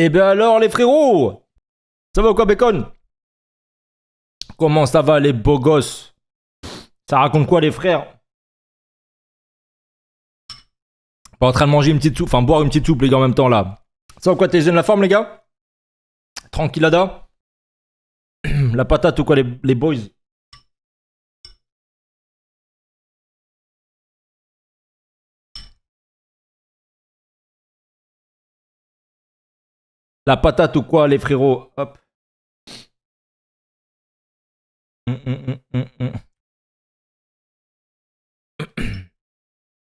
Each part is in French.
Eh ben alors les frérots, ça va ou quoi bacon? Comment ça va les beaux gosses? Ça raconte quoi les frères? Pas en train de manger une petite soupe, enfin boire une petite soupe les gars en même temps là. Ça va quoi, t'es jeune la forme les gars? Tranquillada? La patate ou quoi les boys? La patate ou quoi les frérots? Hop.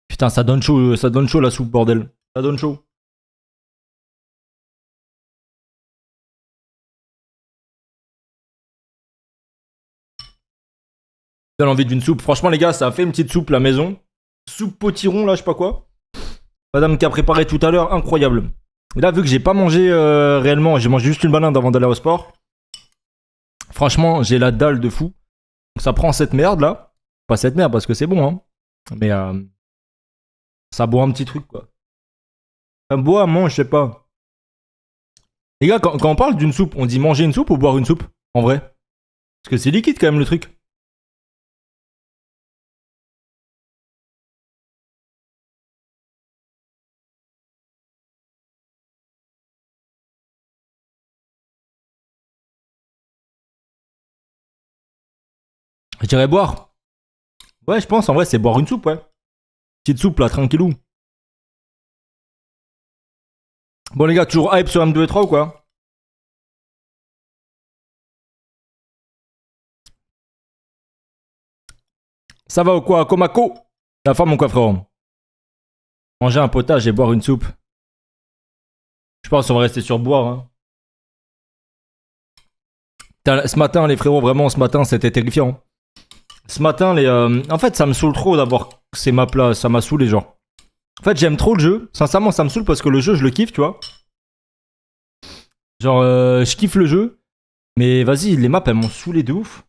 Putain, ça donne chaud la soupe, bordel. Ça donne chaud. J'ai envie d'une soupe. Franchement, les gars, ça a fait une petite soupe la maison. Soupe potiron, là, je sais pas quoi. Madame qui a préparé tout à l'heure, incroyable. Et là, vu que j'ai pas mangé réellement, j'ai mangé juste une banane avant d'aller au sport. Franchement, j'ai la dalle de fou. Donc ça prend cette merde là. Pas cette merde parce que c'est bon, hein. Mais ça boit un petit truc, quoi. Ça boit, mange, je sais pas. Les gars, quand on parle d'une soupe, on dit manger une soupe ou boire une soupe? En vrai? Parce que c'est liquide quand même le truc. Je dirais boire. Ouais, je pense en vrai, c'est boire une soupe, ouais. Petite soupe là, tranquillou. Bon, les gars, toujours hype sur M2 et 3 ou quoi? Ça va ou quoi, Komako? La forme ou quoi, frérot? Manger un potage et boire une soupe. Je pense qu'on va rester sur boire, hein. Ce matin, les frérots, vraiment, ce matin, c'était terrifiant. Ce matin, en fait, ça me saoule trop d'avoir ces maps là. Ça m'a saoulé, genre. En fait, j'aime trop le jeu. Sincèrement, ça me saoule parce que le jeu, je le kiffe, tu vois. Genre, je kiffe le jeu. Mais vas-y, les maps, elles m'ont saoulé de ouf.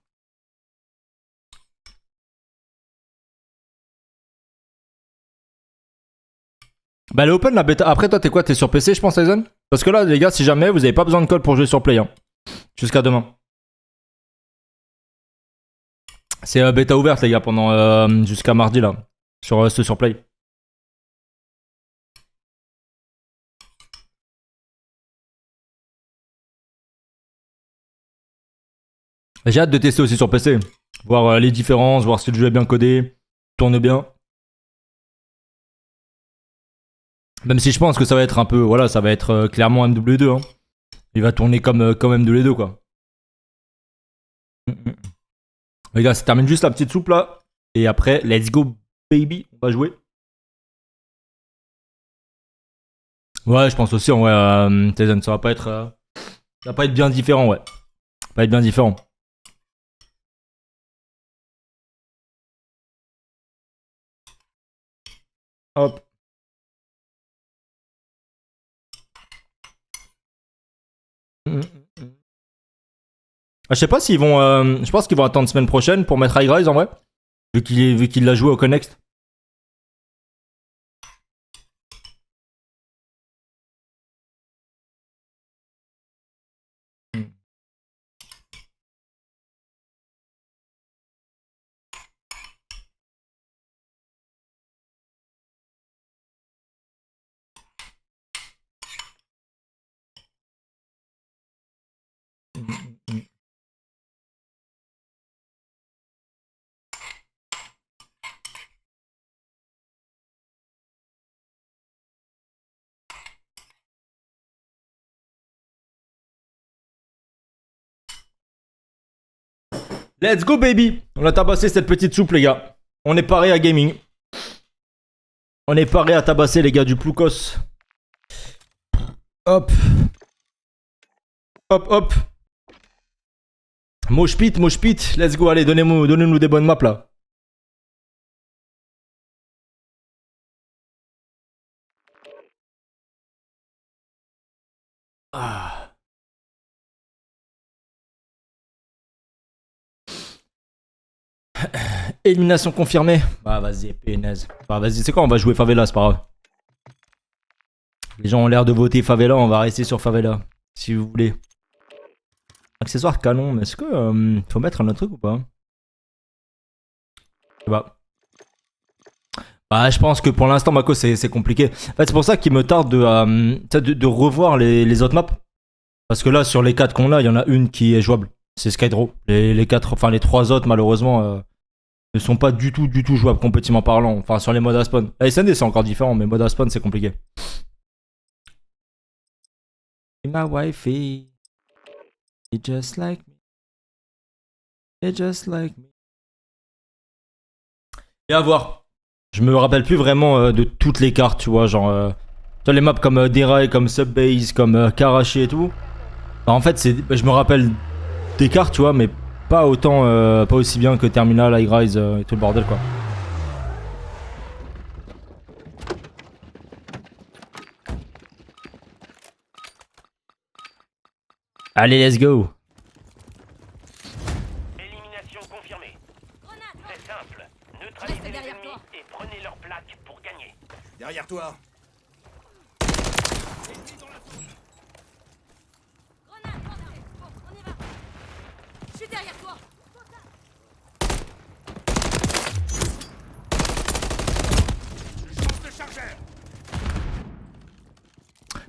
Bah, elle est open la bêta. Après, toi, t'es quoi? T'es sur PC, je pense, Aizen? Parce que là, les gars, si jamais, vous avez pas besoin de code pour jouer sur Play, hein. Jusqu'à demain. C'est bêta ouverte, les gars, pendant jusqu'à mardi, là. Sur Play. J'ai hâte de tester aussi sur PC. Voir les différences, voir si le jeu est bien codé, tourne bien. Même si je pense que ça va être un peu. Voilà, ça va être clairement MW2. Hein. Il va tourner comme MW2, quoi. Les gars, ça termine juste la petite soupe là. Et après, let's go, baby. On va jouer. Ouais, je pense aussi, en vrai, Tezen, ça va pas être. Ça va pas être bien différent, ouais. Ça va pas être bien différent. Hop. Ah, je sais pas s'ils vont. Je pense qu'ils vont attendre semaine prochaine pour mettre High Rise en vrai. Vu qu'il l'a joué au Connect. Let's go, baby! On a tabassé cette petite soupe, les gars. On est paré à gaming. On est paré à tabasser, les gars, du Ploukos. Hop. Hop, hop. Moshpit. Let's go, allez, donnez-nous des bonnes maps, là. Ah. Élimination confirmée. Bah vas-y, pénaise. Bah vas-y, c'est quoi? On va jouer favela, c'est pas grave. Les gens ont l'air de voter favela, on va rester sur favela. Si vous voulez. Accessoire canon, mais est-ce que faut mettre un autre truc ou pas? Je sais pas. Bah, je pense que pour l'instant, Mako, c'est compliqué. En fait, c'est pour ça qu'il me tarde de revoir les autres maps. Parce que là, sur les 4 qu'on a, il y en a une qui est jouable. C'est Skydraw. Les 3 autres, malheureusement, ne sont pas du tout jouables, compétitivement parlant. Enfin, sur les modes à spawn. La SND, c'est encore différent, mais mode à spawn, c'est compliqué. My wifey, it's just like me. It's just like me. Et à voir. Je me rappelle plus vraiment de toutes les cartes, tu vois, genre les maps comme Derail, comme Subbase, comme Karachi et tout. Bah, en fait, je me rappelle des cartes, tu vois, mais pas autant, pas aussi bien que Terminal, High Rise et tout le bordel, quoi. Allez, let's go. Élimination confirmée. C'est simple. Neutralisez les ennemis et prenez leur plaque pour gagner. Derrière toi. On y va. Je suis derrière toi. Je change de chargeur.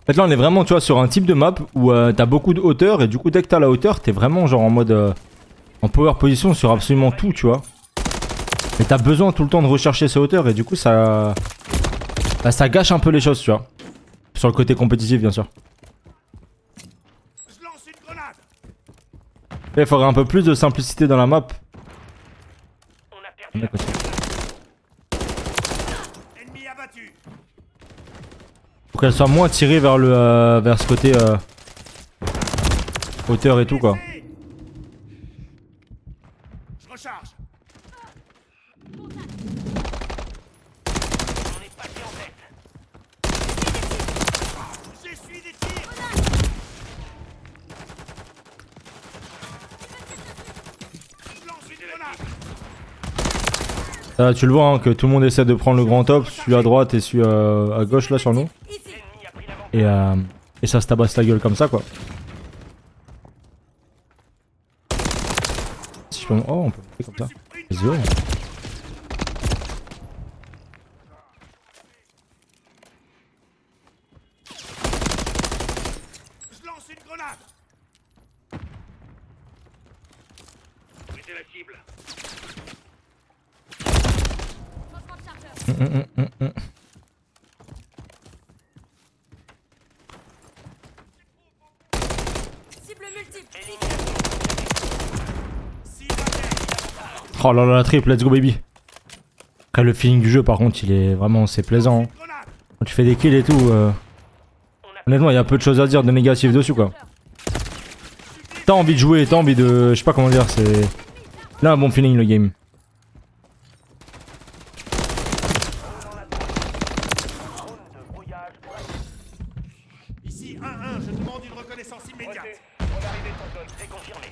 En fait, là, on est vraiment, tu vois, sur un type de map où t'as beaucoup de hauteur et du coup, dès que t'as la hauteur, t'es vraiment genre en mode en power position sur absolument tout, tu vois. Mais t'as besoin tout le temps de rechercher ces hauteurs et du coup, ça gâche un peu les choses, tu vois. Sur le côté compétitif, bien sûr. Je lance une grenade. Il faudrait un peu plus de simplicité dans la map. On a perdu la Ennemi abattu. Pour qu'elle soit moins tirée vers vers ce côté hauteur et tout, quoi. Je recharge. On est passé en tête. J'essuie des tirs. Je lance une grenade. Tu le vois, hein, que tout le monde essaie de prendre le grand top, celui à droite et celui à gauche, là, sur nous. Ici. L'ennemi a pris l'avant. Et ça se tabasse la gueule comme ça, quoi. Si je peux... Oh, on peut faire comme ça. Let's go. Je lance une grenade. Mettez la cible. Changement de chargeur. Cible multiple. Oh là là, la triple, let's go baby. Après, le feeling du jeu, par contre, c'est plaisant. Hein. Grenade. Quand tu fais des kills et tout, honnêtement, il y a peu de choses à dire de négatif dessus, quoi. T'as envie de jouer, t'as envie de... Je sais pas comment dire, c'est... Là, un bon feeling, le game. Ici 1-1, je demande une reconnaissance immédiate. On arrive en zone, c'est confirmé.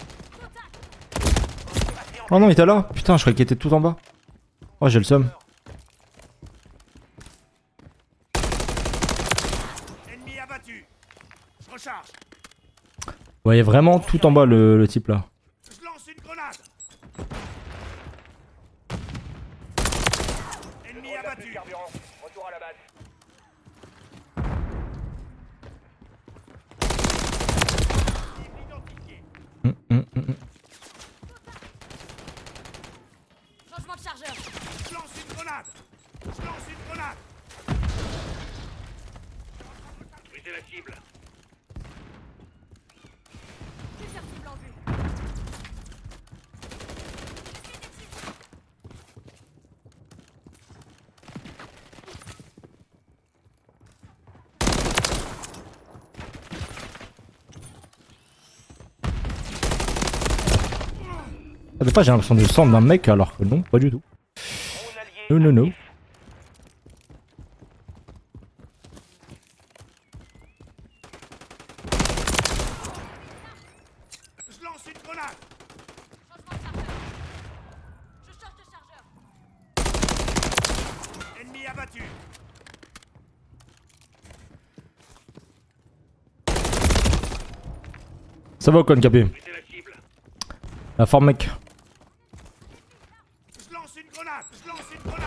Oh non, il était là. Putain, je croyais qu'il était tout en bas. Oh, j'ai le seum. Ennemi abattu. Je recharge. Vous voyez vraiment tout en bas, le type, là. Je lance une grenade. Ennemi abattu. Carburant. Retour à la base. Cible identifiée. Changement de chargeur. Je lance une grenade. Je lance une grenade. Mettez la cible. Plusieurs cibles en vue. Ah, des fois, j'ai l'impression de descendre d'un mec, alors que non, pas du tout. Mon allié. Non. Je lance une grenade. Changement de chargeur. Je change de chargeur. Ennemi abattu. Ça va ou quoi, Capé? La forme, mec. Je lance une grenade. Je lance une grenade.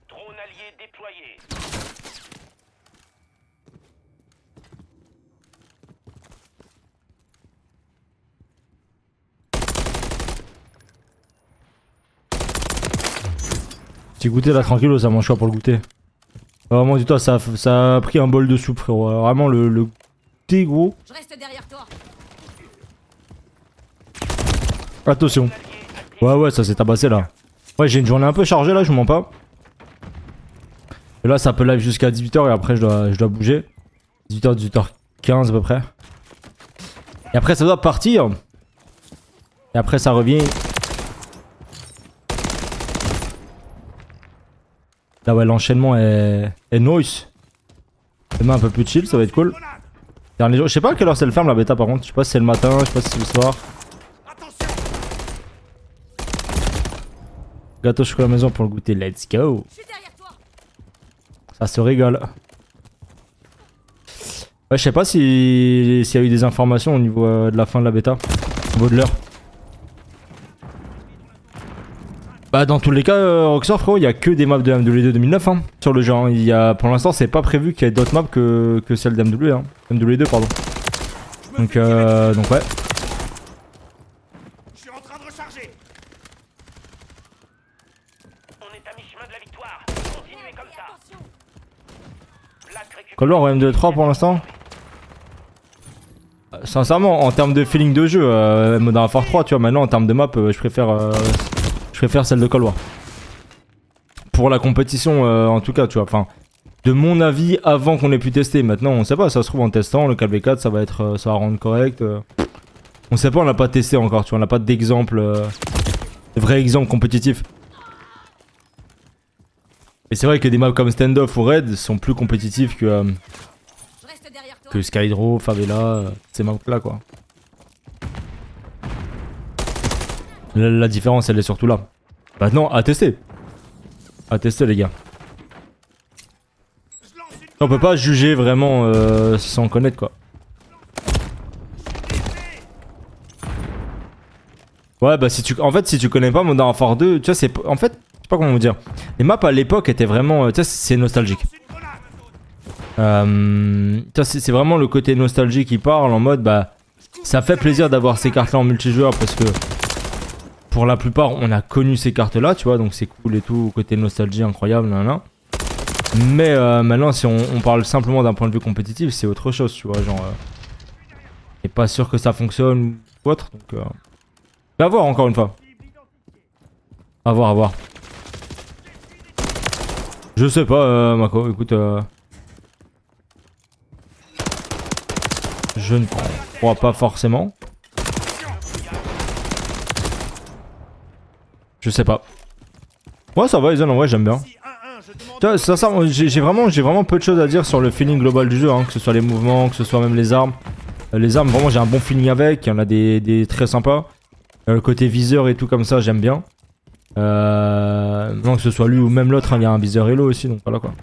Drone allié déployé. Petit goûter là, tranquille, ça mange quoi pour le goûter? Vraiment, dis-toi, ça a pris un bol de soupe, frérot. Vraiment, le goûter, gros. Je reste derrière toi. Attention. Ouais, ça s'est tabassé là. Ouais, j'ai une journée un peu chargée là, je vous mens pas. Et là, ça peut live jusqu'à 18h et après, je dois bouger. 18h, 18h15 à peu près. Et après, ça doit partir. Et après, ça revient. Là, ouais, l'enchaînement est nice. Demain, un peu plus chill, ça va être cool. Dernier jour, je sais pas à quelle heure c'est le ferme la bêta par contre. Je sais pas si c'est le matin, je sais pas si c'est le soir. Attention. Gâteau chocolat maison pour le goûter, let's go. Je suis derrière toi. Ça se rigole. Ouais, je sais pas s'il y a eu des informations au niveau de la fin de la bêta. Au niveau de l'heure. Bah dans tous les cas, Roxor frérot, il y a que des maps de MW2 2009 hein, sur le jeu. Hein. Il y a, pour l'instant, c'est pas prévu qu'il y ait d'autres maps que celle d'MW. Hein. MW2, pardon. Donc ouais. Je suis en train de recharger. On est à mi-chemin de la victoire. Continuez comme Et ça. attention. Plaque récupérée. Cold War en MW3 pour l'instant. Sincèrement, en termes de feeling de jeu, Modern Warfare 3, tu vois, maintenant en termes de map, je préfère celle de Cold War. Pour la compétition, en tout cas, tu vois. Enfin, de mon avis, avant qu'on ait pu tester. Maintenant, on sait pas. Ça se trouve en testant, le KV4, ça va rendre correct. On sait pas, on l'a pas testé encore. Tu vois, on n'a pas d'exemple, de vrai exemple compétitif. Et c'est vrai que des maps comme Standoff ou Red sont plus compétitifs Je reste derrière toi. que Skydraw, Favela, ces maps là, quoi. La différence, elle est surtout là. Maintenant, à tester. À tester, les gars. Je lance une On peut pas juger vraiment sans connaître, quoi. Ouais, bah en fait, si tu connais pas Modern Warfare 2, tu vois, c'est... En fait, je sais pas comment vous dire. Les maps à l'époque étaient vraiment... tu vois, c'est nostalgique. Tu vois, c'est vraiment le côté nostalgique qui parle en mode, bah... Ça fait plaisir d'avoir ces cartes-là en multijoueur parce que... Pour la plupart, on a connu ces cartes-là, tu vois, donc c'est cool et tout, côté nostalgie incroyable, nan. Mais maintenant, si on parle simplement d'un point de vue compétitif, c'est autre chose, tu vois, genre... Et pas sûr que ça fonctionne ou autre, donc... À voir encore une fois. À voir, à voir. Je sais pas, Mako, écoute... Je ne crois pas forcément. Je sais pas. Ouais, ça va, Izon, en vrai, j'aime bien. Si 1-1, je demande Tu vois, sincèrement, j'ai vraiment peu de choses à dire sur le feeling global du jeu, hein, que ce soit les mouvements, que ce soit même les armes. Les armes, vraiment, j'ai un bon feeling avec. Il y en a des très sympas. Le côté viseur et tout comme ça, j'aime bien. Non, que ce soit lui ou même l'autre, hein, il y a un viseur Halo aussi, donc voilà quoi.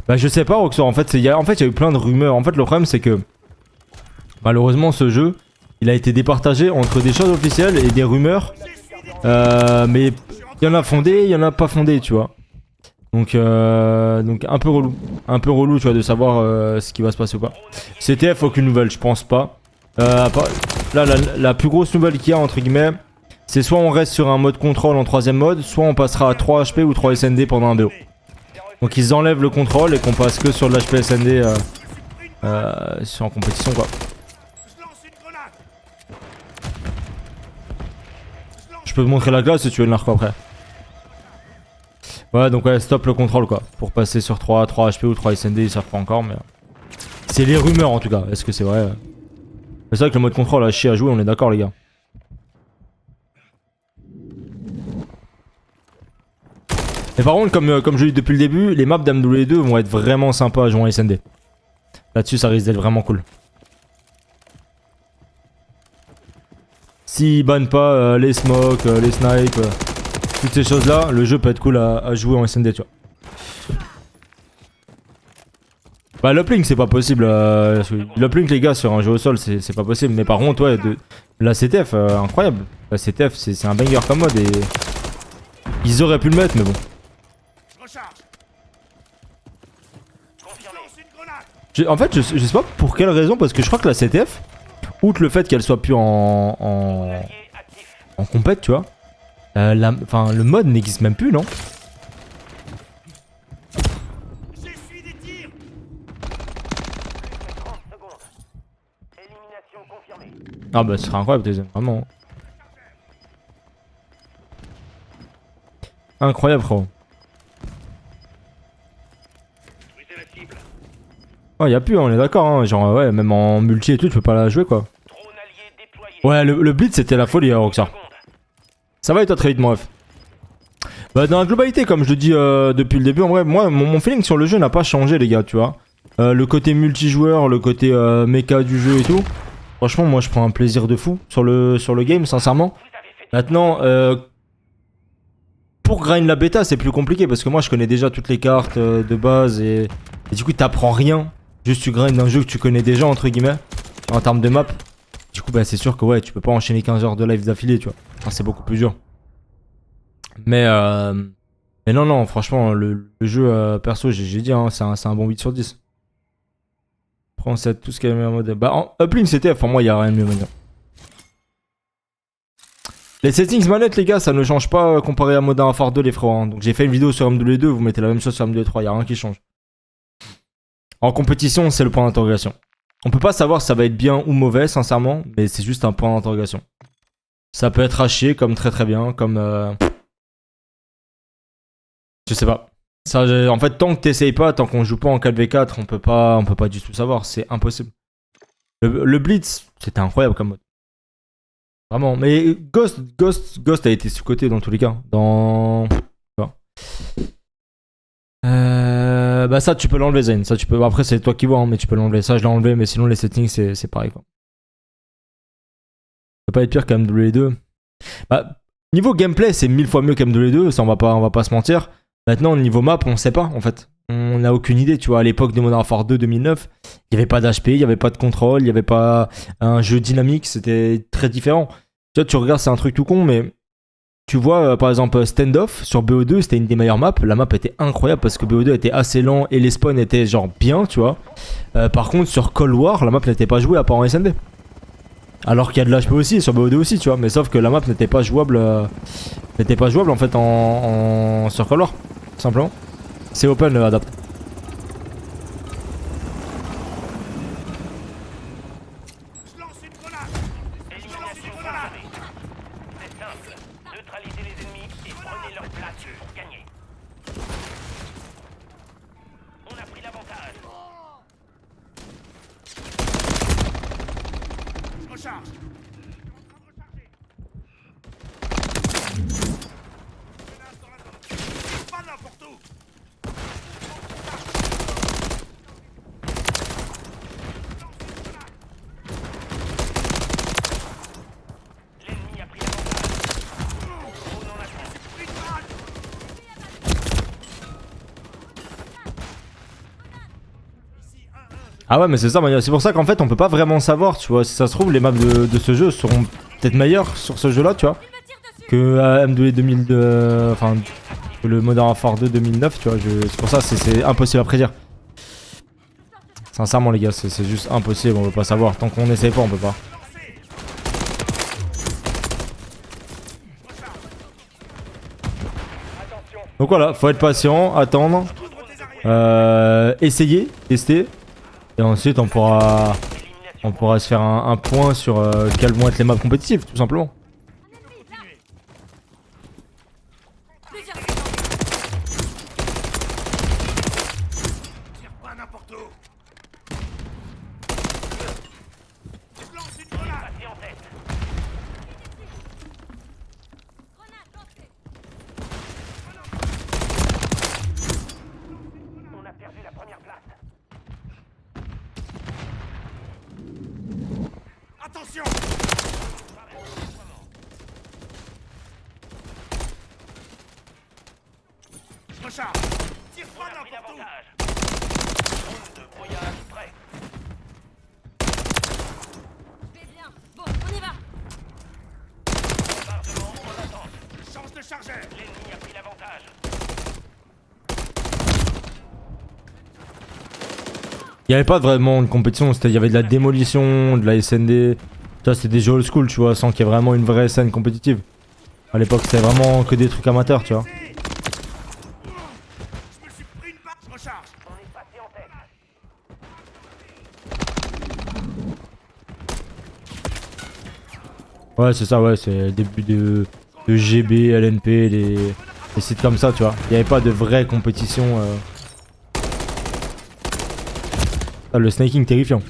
Bah, je sais pas, Roxor, en fait, il y a eu plein de rumeurs. En fait, le problème, c'est que malheureusement, ce jeu, il a été départagé entre des choses officielles et des rumeurs. Mais il y en a fondé, il y en a pas fondé, tu vois. Donc un peu relou. Un peu relou, tu vois, de savoir ce qui va se passer ou pas. CTF, aucune nouvelle, je pense pas. Là, la plus grosse nouvelle qu'il y a, entre guillemets, c'est soit on reste sur un mode contrôle en 3ème mode, soit on passera à 3 HP ou 3 SND pendant un BO. Donc ils enlèvent le contrôle et qu'on passe que sur de l'HP SND en compétition, quoi. Je lance une grenade. Je peux te montrer la classe si tu veux le narco après. Ouais, donc ouais, stop le contrôle, quoi. Pour passer sur 3 HP ou 3 SND, ils savent pas encore, mais... C'est les rumeurs, en tout cas. Est-ce que c'est vrai? C'est vrai que le mode contrôle a chier à jouer, on est d'accord, les gars. Mais par contre, comme je l'ai dit depuis le début, les maps d'MW2 vont être vraiment sympas à jouer en SND. Là-dessus, ça risque d'être vraiment cool. S'ils bannent pas les smokes, les snipes, toutes ces choses-là, le jeu peut être cool à jouer en SND, tu vois. Bah l'uplink c'est pas possible. L'uplink les gars sur un jeu au sol c'est pas possible. Mais par contre ouais, la CTF incroyable. La CTF c'est un banger comme mode et... Ils auraient pu le mettre mais bon. Je recharge. Je lance une grenade. En fait je sais pas pour quelle raison parce que je crois que la CTF, outre le fait qu'elle soit plus en Allié actif. compète tu vois, enfin le mode n'existe même plus non? J'essuie des tirs. 30 secondes. Élimination confirmée. Ah bah ce serait incroyable deuxième, vraiment. Incroyable frérot. Brisez la cible. Oh y'a plus, on est d'accord hein, genre ouais même en multi et tout tu peux pas la jouer quoi. Drone allié déployé. Ouais le blitz c'était la folie Roxar. Secondes. Ça va et toi très vite mon ref. Bah dans la globalité comme je le dis depuis le début en vrai moi mon feeling sur le jeu n'a pas changé les gars tu vois. Le côté multijoueur, le côté méca du jeu et tout. Franchement moi je prends un plaisir de fou sur le game sincèrement. Vous avez fait Maintenant pour grind la bêta c'est plus compliqué parce que moi je connais déjà toutes les cartes de base et du coup t'apprends rien. Juste tu grind un jeu que tu connais déjà entre guillemets en termes de map. Du coup bah c'est sûr que ouais tu peux pas enchaîner 15 heures de live d'affilée tu vois. Enfin, c'est beaucoup plus dur. Mais non franchement le jeu perso j'ai dit hein, c'est un bon 8 sur 10. Après on sait tout ce qu'il y a de meilleur mode. Bah en uplink CTF pour moi il y a rien de mieux maintenant. Les settings manettes les gars ça ne change pas comparé à Modern Warfare 2 les frérots hein. Donc j'ai fait une vidéo sur MW2 vous mettez la même chose sur MW3 y a rien qui change. En compétition c'est le point d'interrogation. On peut pas savoir si ça va être bien ou mauvais sincèrement mais c'est juste un point d'interrogation. Ça peut être haché comme très bien comme je sais pas. Ça, en fait tant que t'essayes pas, tant qu'on joue pas en 4v4 on peut pas du tout savoir, c'est impossible. Le Blitz c'était incroyable comme mode. Vraiment, mais Ghost a été sous-coté dans tous les cas. Bah ça tu peux l'enlever Zayn, ça tu peux. Après c'est toi qui vois hein, mais tu peux l'enlever. Ça je l'ai enlevé mais sinon les settings c'est pareil quoi. Ça peut pas être pire qu'MW2. Bah niveau gameplay c'est 1000 fois mieux qu'MW2, ça on va pas se mentir. Maintenant niveau map on sait pas en fait. On n'a aucune idée tu vois, à l'époque de Modern Warfare 2 2009, il y avait pas d'HP, il y avait pas de contrôle, il y avait pas un jeu dynamique, c'était très différent. Tu vois tu regardes c'est un truc tout con mais tu vois par exemple Standoff sur BO2 c'était une des meilleures maps, la map était incroyable parce que BO2 était assez lent et les spawns étaient genre bien tu vois. Par contre sur Cold War la map n'était pas jouée à part en SND. Alors qu'il y a de l'HP aussi sur BO2 aussi tu vois, mais sauf que la map n'était pas jouable en fait sur Cold War tout simplement. C'est open le adapt. Je lance une grenade. élimination confirmée. C'est simple. Neutralisez les ennemis et prenez leur place pour gagner. On a pris l'avantage. Je recharge. Menace dans la zone. Pas n'importe où. L'ennemi a pris l'avantage. Drone en attaque. Pris de balle. Ici 1-1. Ah ouais mais c'est ça, c'est pour ça qu'en fait on peut pas vraiment savoir tu vois, si ça se trouve les maps de ce jeu seront peut-être meilleures sur ce jeu là tu vois Il me tire dessus. que MW 2002, enfin que le Modern Warfare 2 2009 tu vois, c'est pour ça c'est impossible à prédire. Sincèrement les gars c'est juste impossible, on peut pas savoir, tant qu'on essaye pas on peut pas. Donc voilà, faut être patient, attendre, essayer, tester, et ensuite on pourra se faire un point sur quelles vont être les maps compétitives tout simplement. Plusieurs Tire pas n'importe où. Je lance une grenade. Passez en tête. grenades lancées. On a perdu la première place. Attention. Je recharge. Tire On pas a pris n'importe où. l'avantage. Drone de moyen Il y avait pas vraiment une compétition, il y avait de la démolition, de la SND. Ça c'était des jeux old school, tu vois, sans qu'il y ait vraiment une vraie scène compétitive. À l'époque c'était vraiment que des trucs amateurs, tu vois. Je me suis pris une balle, je recharge. On est passé en tête. Ouais c'est ça, ouais, c'est le début de GB, LNP, des sites comme ça, tu vois. Il y avait pas de vraie compétition. Ah, le snaking terrifiant.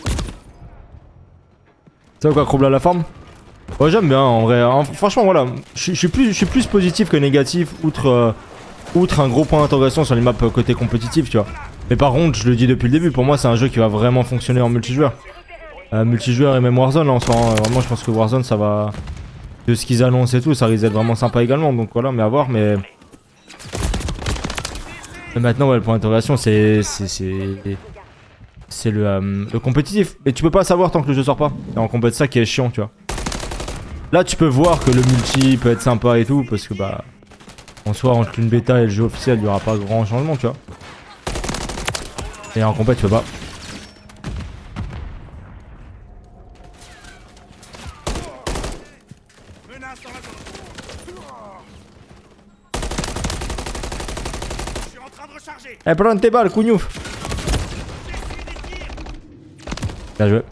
Ça quoi, Chrobla la forme? Ouais j'aime bien en vrai, franchement voilà, je suis plus positif que négatif, outre un gros point d'interrogation sur les maps côté compétitif, tu vois. Mais par contre, je le dis depuis le début, pour moi c'est un jeu qui va vraiment fonctionner en multijoueur. Multijoueur et même Warzone en soi, hein. Vraiment je pense que Warzone ça va... De ce qu'ils annoncent et tout, ça risque d'être vraiment sympa également, donc voilà, mais à voir, mais... Et maintenant ouais, le point d'interrogation c'est le compétitif. Et tu peux pas savoir tant que le jeu sort pas. Et en compète ça qui est chiant, tu vois. Là tu peux voir que le multi peut être sympa et tout, parce que bah... En soi, entre une bêta et le jeu officiel, il y aura pas grand changement, tu vois. Et en compète, tu peux pas. Menace dans la zone. Je suis en train de recharger. Eh, prends tes balles, cougnouf. Bien joué.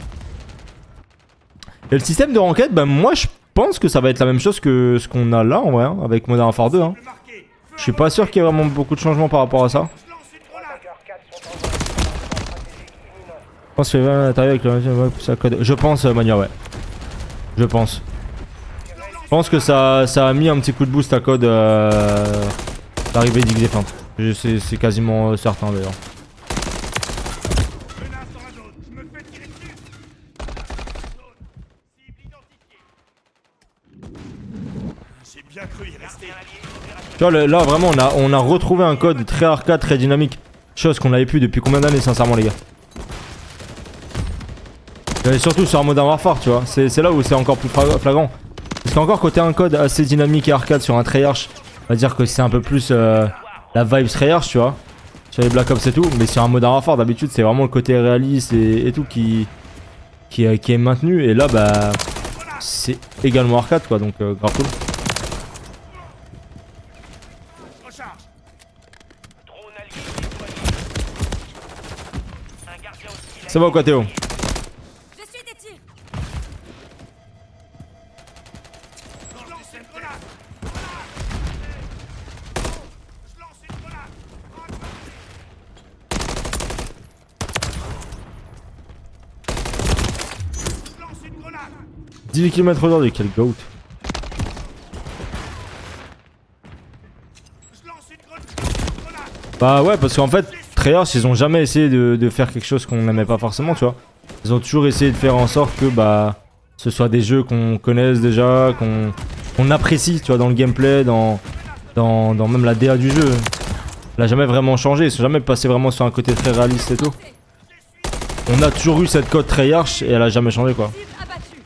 Et le système de ranked, bah moi je pense que ça va être la même chose que ce qu'on a là en vrai, hein, avec Modern Warfare 2. Hein. Le marqué. Je suis pas sûr qu'il y ait vraiment beaucoup de changements par rapport à ça. Je lance une grenade. Hackers 4 sont en zone stratégique imminent. Je pense qu'il va arriver avec le code. Je pense, Mania, ouais. Je pense. Je pense que ça a mis un petit coup de boost à code l'arrivée d'XF1. C'est quasiment certain d'ailleurs. Menace dans la zone. Je me fais tirer dessus. Cible identifiée. J'ai bien cru y rester. Tu vois, là vraiment on a retrouvé un code très arcade, très dynamique. Chose qu'on n'avait plus depuis combien d'années sincèrement les gars. Et surtout sur un Modern Warfare, tu vois. C'est là où c'est encore plus flagrant. Parce qu'encore côté un code assez dynamique et arcade sur un Treyarch, on va dire que c'est un peu plus la vibe Treyarch, tu vois. Sur les Black Ops et tout. Mais sur un Modern Warfare d'habitude c'est vraiment le côté réaliste et tout qui est maintenu. Et là bah c'est également arcade quoi, donc grave cool. Recharge. Drone allié déployé. Un gardien hostile. Ça va quoi Théo? Je suis des tirs. Je lance une grenade. Je lance une grenade. Je lance une grenade. 18 km aujourd'hui, quel goat. Je lance une grenade. Bah ouais, parce qu'en fait, Treyarch, ils ont jamais essayé de faire quelque chose qu'on n'aimait pas forcément, tu vois. Ils ont toujours essayé de faire en sorte que bah ce soit des jeux qu'on connaisse déjà, qu'on apprécie, tu vois, dans le gameplay, dans même la DA du jeu. Elle a jamais vraiment changé, ils sont jamais passés vraiment sur un côté très réaliste et tout. On a toujours eu cette code Treyarch et elle a jamais changé quoi. Cible abattue.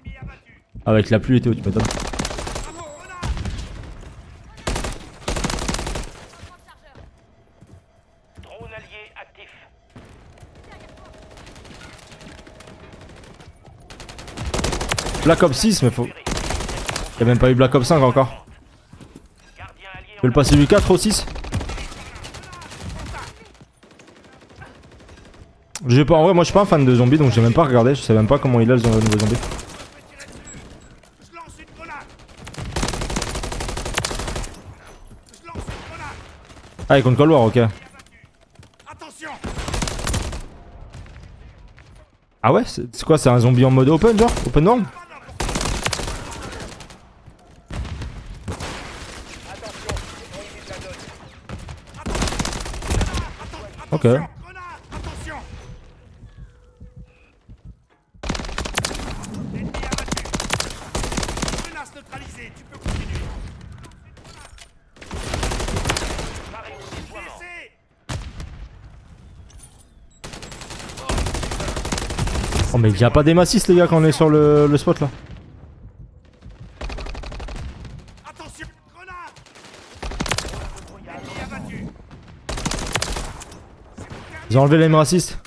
Ennemi abattu. Avec la pluie et tout, tu m'étonnes. Drone allié actif. Black Ops 6, mais faut... Y'a même pas eu Black Ops 5 encore. Gardien allié Tu veux le passer du 4 au 6? J'ai pas, en vrai, moi je suis pas un fan de zombies donc j'ai même pas regardé, je sais même pas comment il a le nouveau zombie. Je lance une grenade. Je lance une grenade. Ah, il compte Cold War, ok. Attention. Ah ouais, c'est quoi, c'est un zombie en mode open genre? Open world? Ok. Grenade. Attention. Ennemi abattu. Menace neutralisée. Tu peux continuer. Pareil au déploiement. Blessé. Oh mais y'a pas des 6 les gars quand on est sur le spot là. Attention. Grenade. Ennemi abattu. Ils ont enlevé les assist.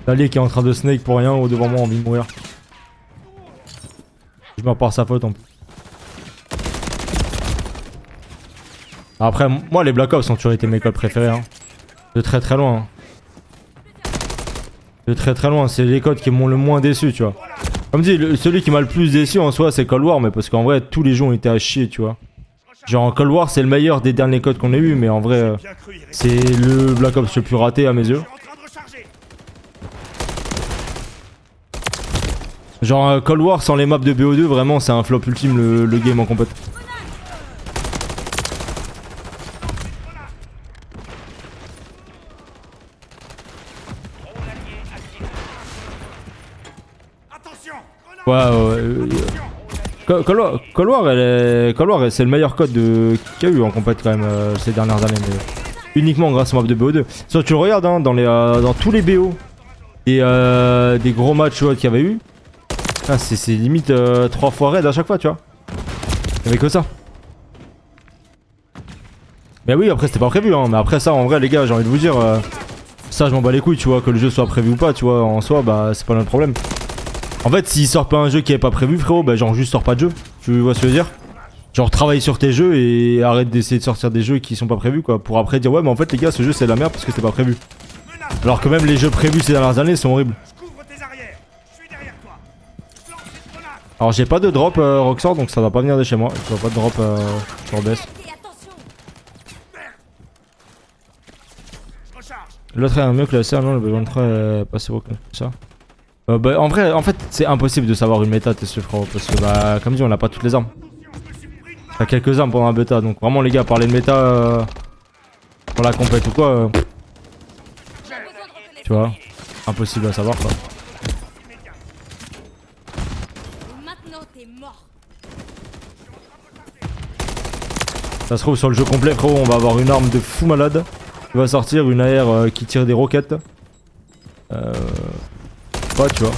L'allié qui est en train de snake pour rien ou devant moi, envie de mourir. Je meurs par sa faute en plus. Après, moi les Black Ops ont toujours été mes codes préférés. Hein. De très très loin. Hein. De très très loin, c'est les codes qui m'ont le moins déçu, tu vois. Comme dit, celui qui m'a le plus déçu en soi, c'est Cold War, mais parce qu'en vrai, tous les jeux ont été à chier, tu vois. Genre, Cold War, c'est le meilleur des derniers codes qu'on ait eu, mais en vrai, c'est le Black Ops le plus raté à mes yeux. Genre, Cold War sans les maps de BO2, vraiment, c'est un flop ultime le game en compète. Ouais, Cold War, c'est le meilleur code qu'il y a eu en compète quand même ces dernières années. Mais uniquement grâce aux maps de BO2. Sauf que tu le regardes hein, dans tous les BO et des gros matchs qu'il y avait eu. Ah, c'est limite 3 fois raid à chaque fois, tu vois. Il y avait que ça. Mais oui, après c'était pas prévu. Hein. Mais après ça, en vrai, les gars, j'ai envie de vous dire, ça je m'en bats les couilles, tu vois, que le jeu soit prévu ou pas, tu vois. En soi, bah c'est pas notre problème. En fait, s'il sort pas un jeu qui est pas prévu, frérot, bah genre juste sors pas de jeu. Tu vois ce que je veux dire? Genre travaille sur tes jeux et arrête d'essayer de sortir des jeux qui sont pas prévus quoi. Pour après dire ouais mais en fait les gars ce jeu c'est de la merde parce que c'était pas prévu. Alors que même les jeux prévus ces dernières années sont horribles. Alors j'ai pas de drop Roxor donc ça va pas venir de chez moi. Je vois pas de drop sur BS. L'autre est un mieux classé, non le B23 est pas si beau que ça. Bah, en vrai, en fait, c'est impossible de savoir une méta, t'es sûr, frérot, parce que, bah, comme dit, on n'a pas toutes les armes. T'as quelques armes pendant la bêta, donc vraiment, les gars, parler de méta pour la compète ou quoi, tu vois, impossible à savoir, quoi. Ça se trouve, sur le jeu complet, frérot, on va avoir une arme de fou malade qui va sortir, une AR qui tire des roquettes. Ouais, tu vois.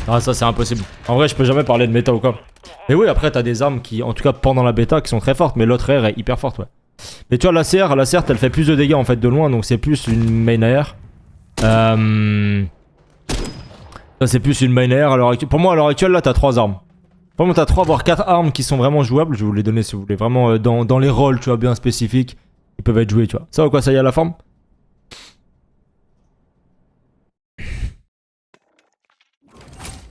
Ah, ça c'est impossible. En vrai, je peux jamais parler de méta ou quoi. Mais oui, après, t'as des armes qui, en tout cas pendant la bêta, qui sont très fortes, mais l'autre AR est hyper forte, ouais. Mais tu vois, la CR, elle fait plus de dégâts en fait de loin, donc c'est plus une main AR. Ça, c'est plus une main AR. Alors, pour moi, à l'heure actuelle, là, t'as 3 armes. Pour moi, t'as 3 voire 4 armes qui sont vraiment jouables. Je vais vous les donner si vous voulez. Vraiment dans les rôles, tu vois, bien spécifiques. Ils peuvent être joués, tu vois. Ça ou quoi, ça y est à la forme?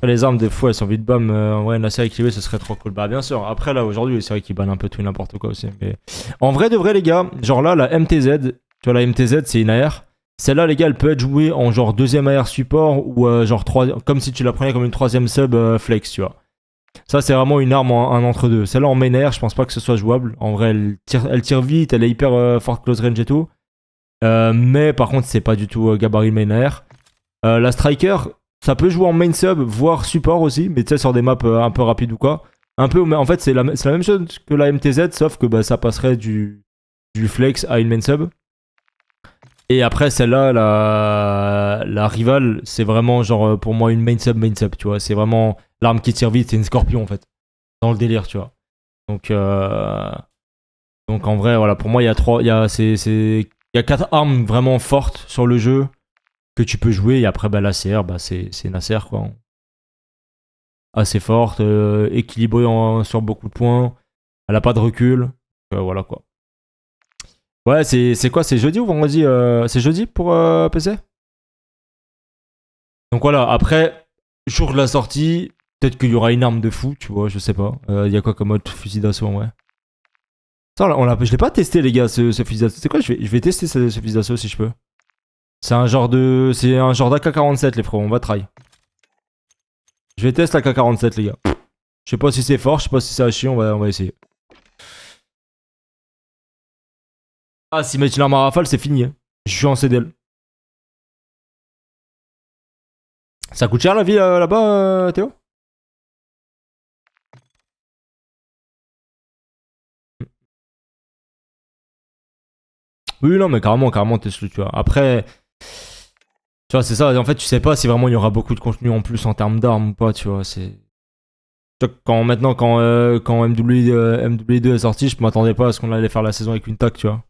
Les armes, des fois, elles sont vite bam. Ouais, une assez équilibrée, ce serait trop cool. Bah, bien sûr. Après, là, aujourd'hui, c'est vrai qu'ils bannent un peu tout et n'importe quoi aussi. Mais en vrai, de vrai, les gars, genre là, la MTZ, tu vois, la MTZ, c'est une AR. Celle-là, les gars, elle peut être jouée en genre deuxième AR support ou genre 3, comme si tu la prenais comme une troisième sub flex, tu vois. Ça, c'est vraiment une arme en un entre-deux. Celle-là en main air, je pense pas que ce soit jouable. En vrai, elle tire vite, elle est hyper forte close range et tout. Mais par contre, c'est pas du tout gabarit main air. La striker, ça peut jouer en main sub, voire support aussi, mais tu sais, sur des maps un peu rapides ou quoi. Un peu, en fait, c'est la même chose que la MTZ, sauf que bah, ça passerait du flex à une main sub. Et après, celle-là, la rivale, c'est vraiment genre pour moi une main sub, tu vois. C'est vraiment l'arme qui tire vite, c'est une scorpion en fait. Dans le délire, tu vois. Donc en vrai, voilà, pour moi, il y a 4 armes vraiment fortes sur le jeu que tu peux jouer. Et après, bah, la CR, bah, c'est une ACR quoi. Assez forte, équilibrée sur beaucoup de points. Elle a pas de recul. Voilà quoi. Ouais, c'est quoi? C'est jeudi ou vendredi? C'est jeudi pour PC? Donc voilà, après, jour de la sortie, peut-être qu'il y aura une arme de fou, tu vois, je sais pas. Il y a quoi comme autre fusil d'assaut en vrai? Ça, je l'ai pas testé, les gars, ce fusil d'assaut. C'est quoi? Je vais tester ce fusil d'assaut si je peux. C'est un genre d'AK-47, les frérots, on va try. Je vais tester l'AK-47, les gars. Je sais pas si c'est fort, je sais pas si c'est à chier, on va essayer. Ah, si mettre une arme à rafale, c'est fini. Hein. Je suis en CDL. Ça coûte cher la vie là-bas, Théo? Oui, non, mais carrément, Tesla, tu vois. Après, tu vois, c'est ça. En fait, tu sais pas si vraiment il y aura beaucoup de contenu en plus en termes d'armes ou pas, tu vois. C'est Tu vois, maintenant, quand MW2 est sorti, je m'attendais pas à ce qu'on allait faire la saison avec une TAC, tu vois.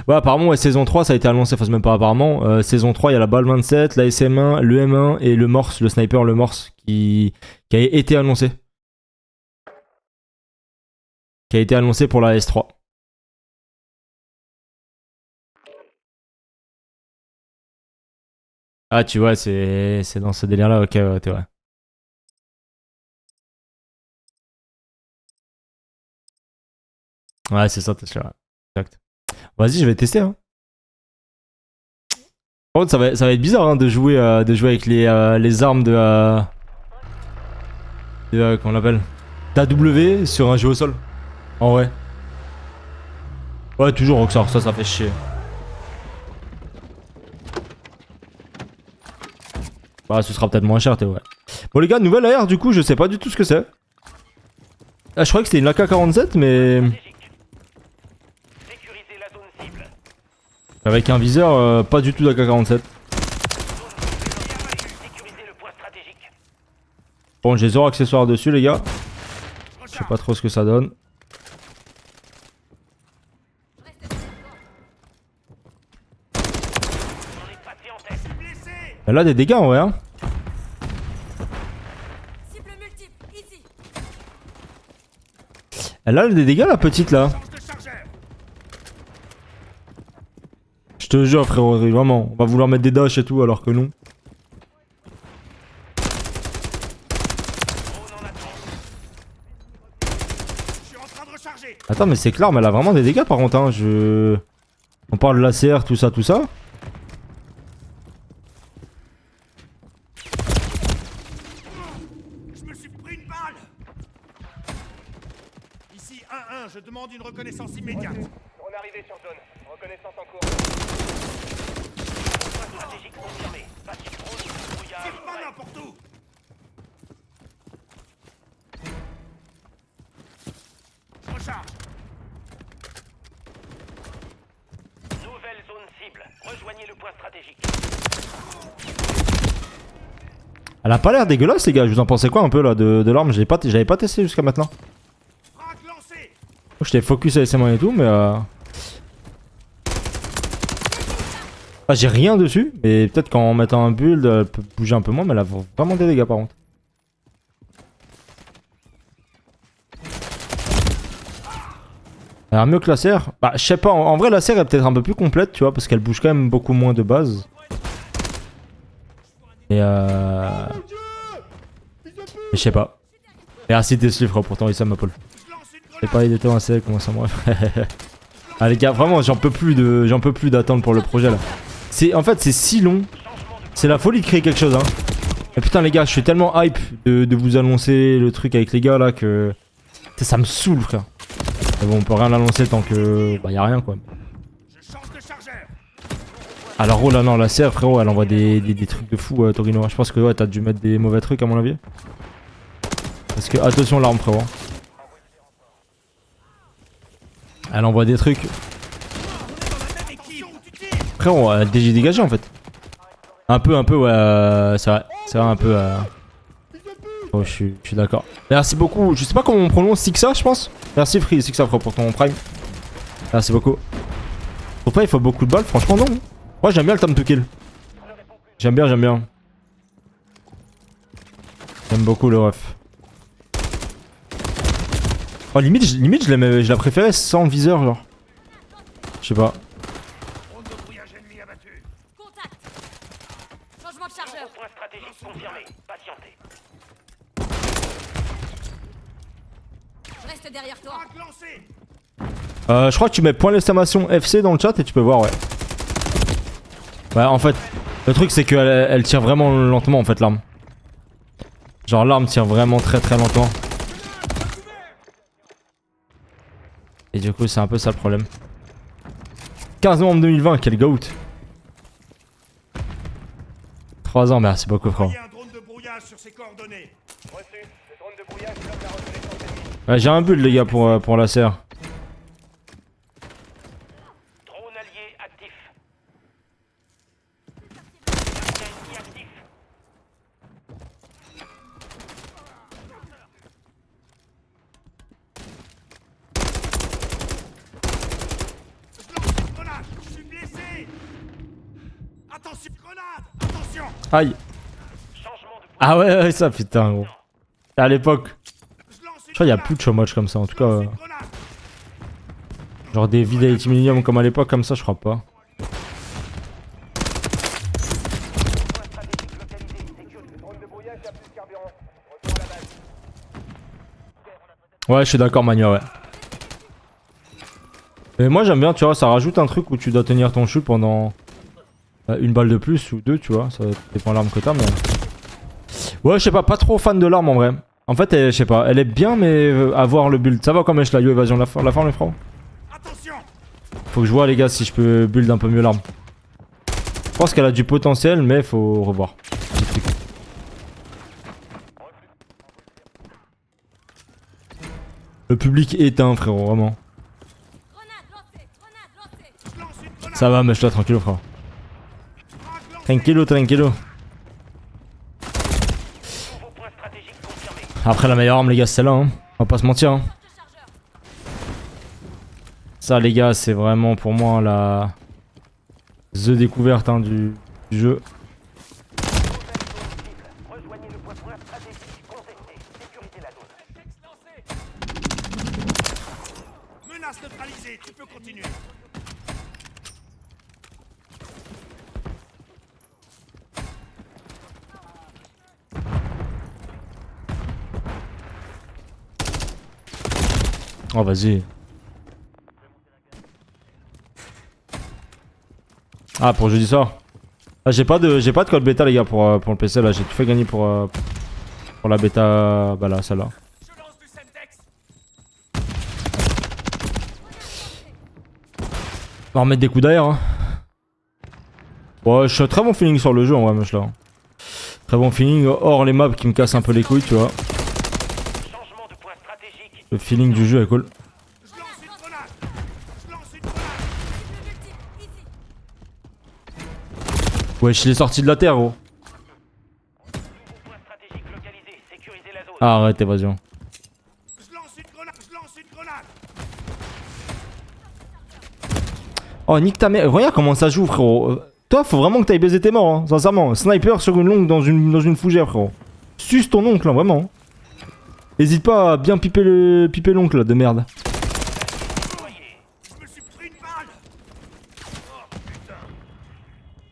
Ouais, apparemment, ouais, saison 3, ça a été annoncé, enfin, c'est même pas apparemment. Saison 3, il y a la balle 27, la SM1, le M1 et le Morse, le sniper, le Morse, qui a été annoncé. Qui a été annoncé pour la S3. Ah, tu vois, c'est dans ce délire-là, ok, ouais, t'es vrai. Ouais, c'est ça, t'es sûr. Exact. Vas-y, je vais tester, hein. Par contre, ça va être bizarre hein, de jouer avec les armes comment on l'appelle, d'AW sur un jeu au sol. En vrai. Ouais, toujours Rockstar, ça fait chier. Bah, ce sera peut-être moins cher, t'es vrai. Bon, les gars, nouvelle AR, du coup, je sais pas du tout ce que c'est. Ah, je croyais que c'était une AK-47, mais. Sécuriser la zone cible. Avec un viseur, pas du tout d'AK-47. Sécuriser le point stratégique. Bon, j'ai 0 accessoires dessus, les gars. Je sais pas trop ce que ça donne. On est passé en tête. Blessé. Elle a des dégâts en vrai, hein. Cible multiple, ici. Elle a des dégâts, la petite là. Change de chargeur. Je te jure, frérot, vraiment. On va vouloir mettre des dashs et tout, alors que non. Drone en attente. Je suis en train de recharger. Attends, mais c'est clair, mais elle a vraiment des dégâts par contre, hein. On parle de l'ACR, tout ça, tout ça. Je me suis pris une balle. Ici 1-1, je demande une reconnaissance immédiate. On est arrivé sur zone. Reconnaissance en cours. Point stratégique confirmé. Bâti drone, brouillard. Tire pas n'importe où. Je recharge. Nouvelle zone cible. Rejoignez le point stratégique. Elle a pas l'air dégueulasse, les gars. Je vous en pensais quoi un peu là de l'arme? J'avais pas testé jusqu'à maintenant. Frac lancé. J'étais focus avec ses mains et tout, mais ah, j'ai rien dessus, mais peut-être qu'en mettant un build, elle peut bouger un peu moins, mais elle a vraiment des dégâts par contre. Elle a mieux que la serre. Bah, je sais pas, en vrai, la serre est peut-être un peu plus complète, tu vois, parce qu'elle bouge quand même beaucoup moins de base. Et je sais pas. Merci tes frère, pourtant, il s'aime ma Paul. Je lance une J'ai grenade. pas idée comment c'est, comment ça moi. Ah les gars, vraiment, j'en peux plus d'attendre pour le projet là. En fait, c'est si long. C'est la folie de créer quelque chose, hein. Et putain les gars, je suis tellement hype de vous annoncer le truc avec les gars là que ça me saoule, frère. Mais bon, on peut rien annoncer tant que bah y a rien quoi. Je change de chargeur. Alors oh là non, la serre frérot, elle envoie des trucs de fou Torino. Je pense que ouais, t'as dû mettre des mauvais trucs à mon avis. Parce que attention l'arme frérot. Elle envoie des trucs. Frérot, elle a déjà dégagé en fait. Un peu ouais, c'est vrai un peu Oh, je suis d'accord. Merci beaucoup, je sais pas comment on prononce Sixa je pense. Merci Free, Sixa frérot pour ton prime. Merci beaucoup. Pour toi il faut beaucoup de balles, franchement non. Moi j'aime bien le time to kill. J'aime bien. J'aime beaucoup le ref. Oh limite je la préférais sans le viseur genre. Je sais pas. Drone de brouillage ennemi abattu. Contact. Changement de chargeur. Point stratégique confirmé. Patientez. Je reste derrière toi. Frac lancé. Je crois que tu mets point d'exclamation FC dans le chat et tu peux voir ouais. Ouais en fait, le truc c'est qu'elle elle tire vraiment lentement en fait l'arme. Genre l'arme tire vraiment très lentement. Et du coup c'est un peu ça le problème. 15 novembre 2020, quel goat. 3 ans, merci beaucoup frère. Envoyez un drone de brouillage sur ses coordonnées. Reçu. Le drone de brouillage bloque la reconnaissance ennemie. Ouais j'ai un build les gars pour la serre. Drone allié actif. Gardien ennemi actif. Aïe. Changement de Ah ouais, ça putain gros. À l'époque. Je lance Je crois qu'il y a plus de chômage comme ça en tout cas. une grenade. Genre des vies d'Haiti Millennium comme à l'époque comme ça je crois pas. Ouais je suis d'accord Mania ouais. Et moi j'aime bien tu vois ça rajoute un truc où tu dois tenir ton chute pendant une balle de plus ou deux tu vois. Ça dépend de l'arme que t'as mais... Ouais je sais pas trop fan de l'arme en vrai. En fait je sais pas elle est bien mais avoir le build. Ça va comme la yo évasion la forme les frères. Attention. Faut que je vois les gars si je peux build un peu mieux l'arme. Je pense qu'elle a du potentiel mais faut revoir. Le public est éteint frérot vraiment. Je lance une grenade. Ça va mais je dois tranquille frérot. Tranquillo. nouveau point stratégique confirmé. Après la meilleure arme les gars c'est celle-là hein. On va pas se mentir hein. Ça les gars c'est vraiment pour moi la the découverte hein, du jeu. Rejoignez le point stratégique contesté. Sécurisez la zone. Menace neutralisée. Tu peux continuer. Oh vas-y. Ah pour jeudi soir. Ah, j'ai pas de code bêta les gars pour le PC là, j'ai tout fait gagner pour la bêta bah là celle-là. Je lance du Semtex. On va remettre des coups d'air hein. Ouais je suis à très bon feeling sur le jeu en vrai mec là. Très bon feeling hors les maps qui me cassent un peu les couilles tu vois. Changement de point stratégique. Le feeling du jeu est cool. Je lance une grenade. Je lance une grenade. Wesh il est sorti de la terre gros. Nouveau point stratégique localisé. Sécurisez la zone. Ah arrête évasion. Je lance une grenade. Je lance une grenade. Oh nique ta mère, regarde comment ça joue frérot. Toi faut vraiment que t'ailles baiser tes morts hein, sincèrement. Sniper sur une longue dans une fougère frérot. Suce ton oncle hein, vraiment. Hésite pas à bien piper l'oncle là de merde. Je me suis pris une balle.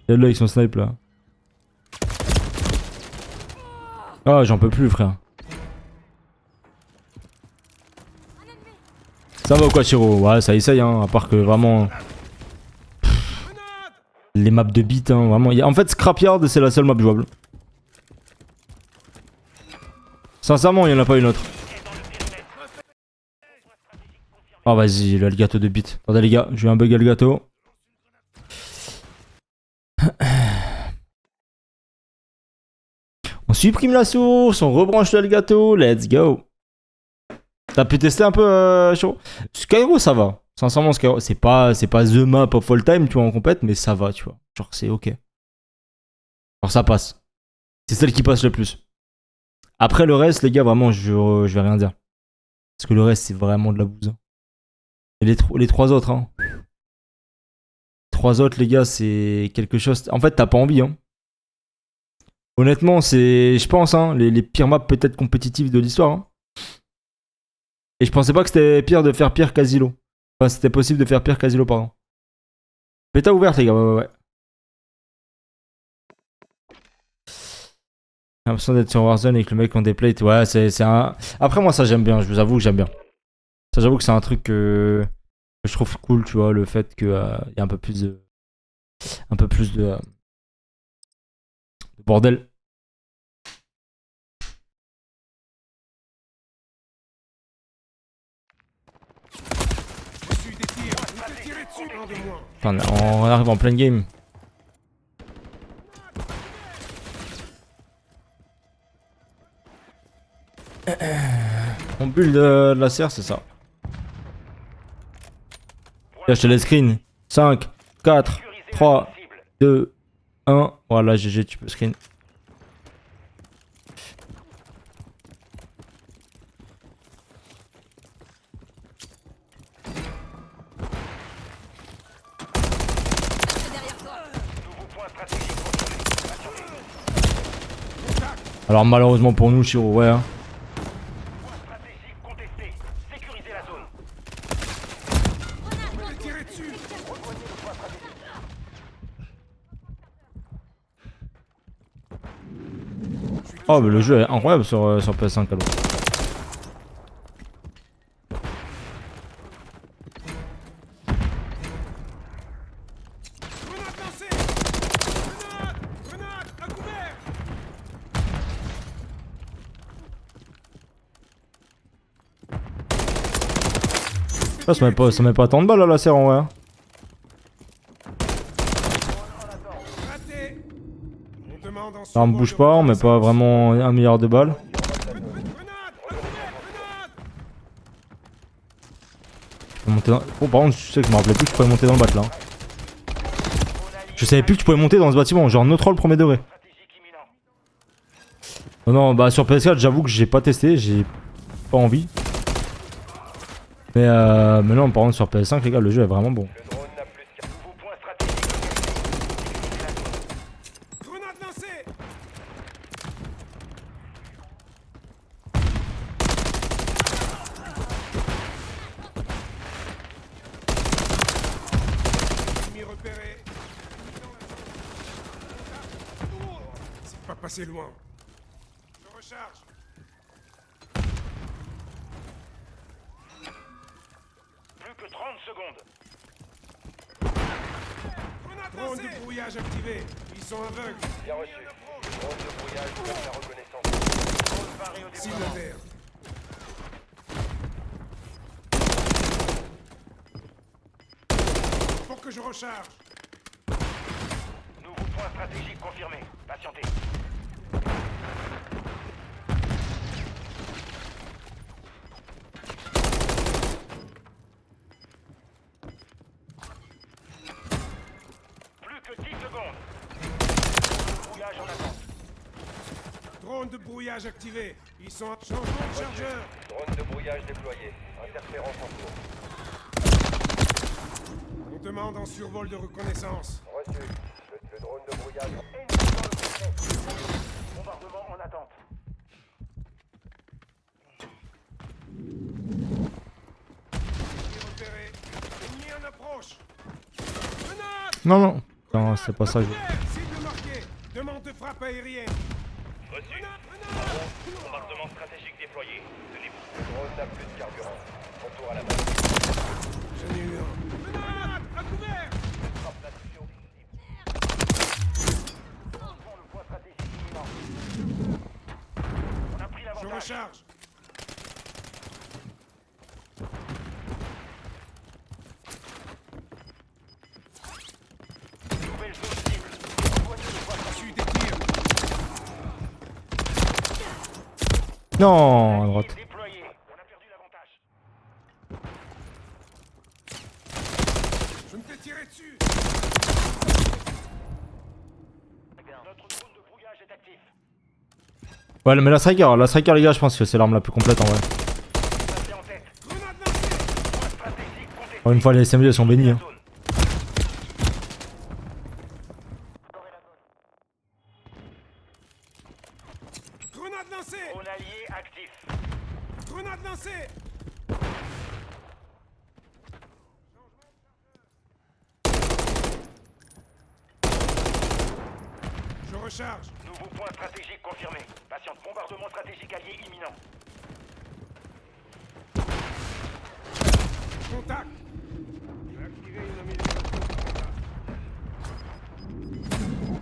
Y'a là avec son snipe là. Ah j'en peux plus frère. Ça va ou quoi Chiro? Ouais ça essaye hein, à part que vraiment... Les maps de beat hein, vraiment. En fait Scrapyard c'est la seule map jouable. Sincèrement il y en a pas une autre. Oh vas-y le gâteau de beat. Attendez les gars, j'ai eu un bug à le gâteau. On supprime la source, on rebranche le gâteau, let's go. T'as pu tester un peu Chiro? Skyro ça va. Sincèrement Skyro, c'est pas the map of all time tu vois en compète mais ça va tu vois. Genre c'est ok. Genre ça passe. C'est celle qui passe le plus. Après le reste les gars vraiment je vais rien dire. Parce que le reste c'est vraiment de la bouse. Et les trois autres hein. Les trois autres les gars c'est quelque chose... En fait t'as pas envie hein. Honnêtement c'est je pense hein les pires maps peut-être compétitives de l'histoire hein. Et je pensais pas que c'était pire de faire pire qu'Asilo. Enfin, c'était possible de faire pire qu'Asilo, pardon. Bêta ouverte, les gars, ouais. J'ai l'impression d'être sur Warzone et que le mec en déplate. Ouais, c'est un. Après, moi, ça, j'aime bien. Je vous avoue que j'aime bien. Ça, j'avoue que c'est un truc que je trouve cool, tu vois. Le fait qu'il y a un peu plus de. De bordel. Enfin, on arrive en pleine game. On bulle de la serre, c'est ça. Là, je te laisse screen. 5, 4, 3, 2, 1. Voilà, GG, tu peux screen. Alors malheureusement pour nous, Chiro, ouais. Hein. Point stratégique contesté. Sécurisez la zone. Je vais tirer dessus. Oh mais le jeu est incroyable sur PS5 alors. Grenade lancée. Grenade à couvert. Ça met pas tant de balles à la serre en vrai. Hein. Raté. On demande en Ça me bouge pas, on met pas vraiment 1 milliard de balles. Grenade à couvert. Grenade. Je peux monter dans... Oh par contre, tu sais que je me rappelais plus que je pouvais monter dans le bat là. Je savais plus que tu pouvais monter dans ce bâtiment, genre no troll premier degré. Stratégique imminent. Non, non, bah sur PS4, j'avoue que j'ai pas testé, j'ai pas envie. Mais non, par contre, sur PS5, les gars, le jeu est vraiment bon. Le drone n'a plus qu'un nouveau point stratégique localisé. Sécurisez la zone. Grenade lancée. Ennemi repéré. C'est pas passé loin. Je recharge. Plus que 30 secondes. Drone de brouillage activé. Ils sont aveugles. Bien reçu. Drone de brouillage pour la reconnaissance. Drone paré au Cible déploiement. vert. Faut que je recharge. Nouveau point stratégique confirmé. Patientez. Plus que 10 secondes. Brouillage en attente. Drone de brouillage activé. Ils sont en changement de chargeur. Drone de brouillage déployé. Interférence en cours. On demande en survol de reconnaissance. Reçu. Le drone de brouillage. Bombardement en attente. Ennemi repéré. Ennemi en approche. Grenade. Non, non. Non, c'est pas ça que je... Cible marquée. Demande de frappe aérienne. Reçu. Grenade. Bombardement stratégique déployé. Tenez-vous. Le drone n'a plus de carburant. Retour à la base. J'en ai eu un. Grenade. À couvert. Frappe là-dessus. Le point stratégique imminent. On a pris Je l'avantage. recharge. Nouvelle zone cible. Rejoignez le point Suis des tirs. Non, à droite. déployé. On a perdu l'avantage. Je me fais tirer dessus. Notre drone de brouillage est actif. Ouais, mais la striker, les gars, je pense que c'est l'arme la plus complète en vrai. Passez en tête. Grenade lancée. Point stratégique contesté. Encore une fois, les SMG elles sont bénis. Hein. Zone. Grenade lancée. Drone allié actif. Grenade lancée. Je recharge. Nouveau point stratégique confirmé. Patiente. Bombardement stratégique allié imminent. Contact. J'ai activé une amélioration de contact.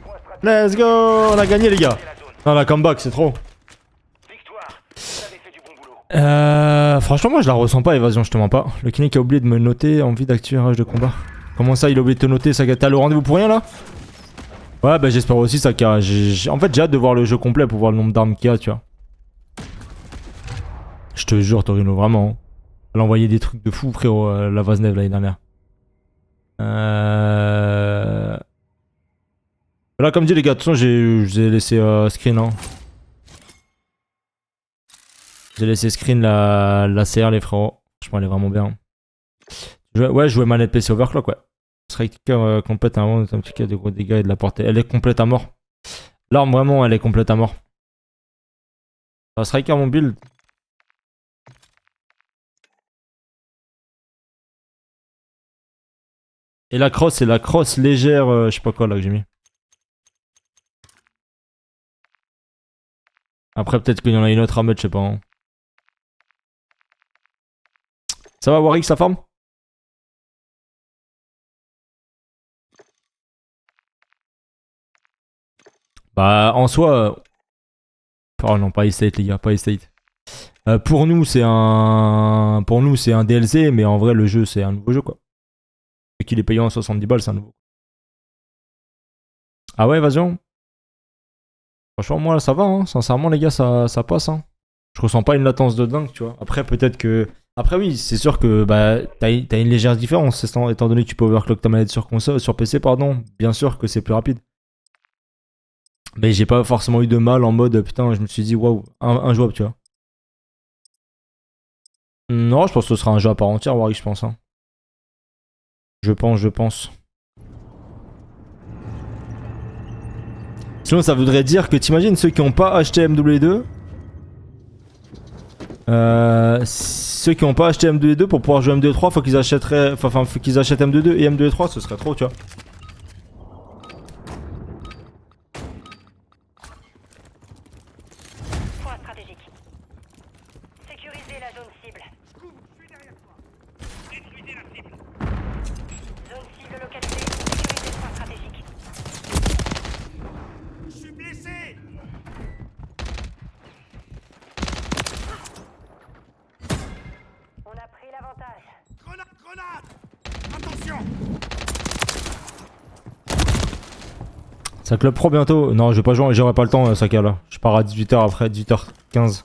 Point stratégique Let's go. On a gagné, les gars. c'est la zone. Non, la comeback, c'est trop. Victoire. Vous avez fait du bon boulot. Franchement, moi je la ressens pas, évasion, je te mens pas. Le Kinect a oublié de me noter envie d'activer un rage de combat. Comment ça, il a oublié de te noter ça? T'as le rendez-vous pour rien là? Ouais, bah j'espère aussi ça. En fait, j'ai hâte de voir le jeu complet pour voir le nombre d'armes qu'il y a, tu vois. Je te jure, Torino, vraiment. Hein. Elle a envoyé des trucs de fou, frérot, la Vaznev l'année dernière. Là, comme dit, les gars, de toute façon, je vous ai laissé screen. Hein. J'ai laissé screen la CR, les frérots. Franchement, elle est vraiment bien. Ouais, je jouais manette PC overclock, ouais. Striker complète à mort, un petit cas de gros dégâts et de la portée. Elle est complète à mort. L'arme, vraiment, elle est complète à mort. Ça striker mon build. Et la crosse, c'est la crosse légère, je sais pas quoi là que j'ai mis. Après peut-être qu'il y en a une autre à mettre, je sais pas. Hein. Ça va Warwick, sa forme? Bah en soi... Oh non, pas estate les gars, pas estate. Pour nous c'est un... Pour nous c'est un DLC, mais en vrai le jeu c'est un nouveau jeu quoi. Et qu'il est payant à 70 balles, c'est un nouveau. Ah ouais, évasion? Franchement moi ça va, hein. Sincèrement les gars ça passe. Hein. Je ressens pas une latence de dingue, tu vois. Après peut-être que... Après oui, c'est sûr que bah, t'as une légère différence, étant donné que tu peux overclock ta manette sur console, sur PC pardon. Bien sûr que c'est plus rapide. Mais j'ai pas forcément eu de mal en mode putain, je me suis dit waouh, injouable, tu vois. Non, je pense que ce sera un jeu à part entière, Warwick, je pense. Hein. Je pense. Sinon, ça voudrait dire que t'imagines ceux qui n'ont pas acheté MW2. Ceux qui n'ont pas acheté MW2 pour pouvoir jouer MW3, faut qu'ils achèteraient. Enfin, faut qu'ils achètent MW2 et MW3, ce serait trop, tu vois. Ça club pro bientôt. Non, je vais pas jouer, j'aurai pas le temps, Saka là. Je pars à 18h après, 18h15.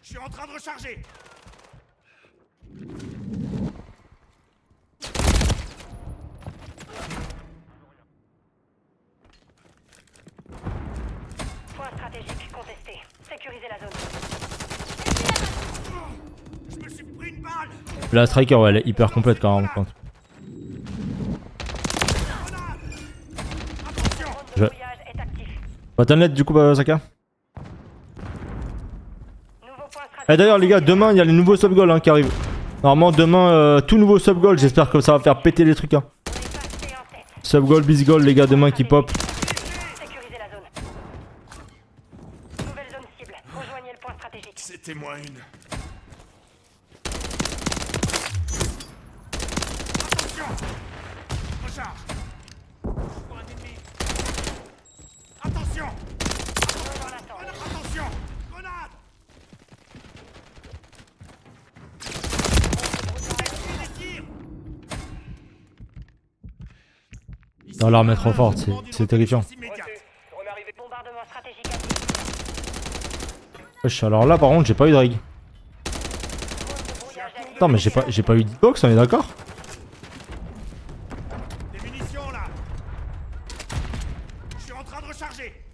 Je suis en train de recharger. Point stratégique contesté. Sécurisez la zone. Je me suis pris une balle. La striker, ouais, elle est hyper complète quand même. Je... Bah t'as net du coup, Saka. Et d'ailleurs les gars, demain il y a les nouveaux sub-goals hein, qui arrivent. Normalement demain, tout nouveau sub-goal, j'espère que ça va faire péter les trucs. Hein. Sub-goal, bis goal les gars, demain qui pop. C'était moins une. Recharge. Un ennemi. Attention. Attention. Grenade. Non, l'arme est trop forte, c'est terrifiant. Bombardement stratégique. Wesh, alors là par contre j'ai pas eu de rig. Attends mais j'ai pas eu d'hitbox, on est d'accord? Des munitions là. Je suis en train de recharger.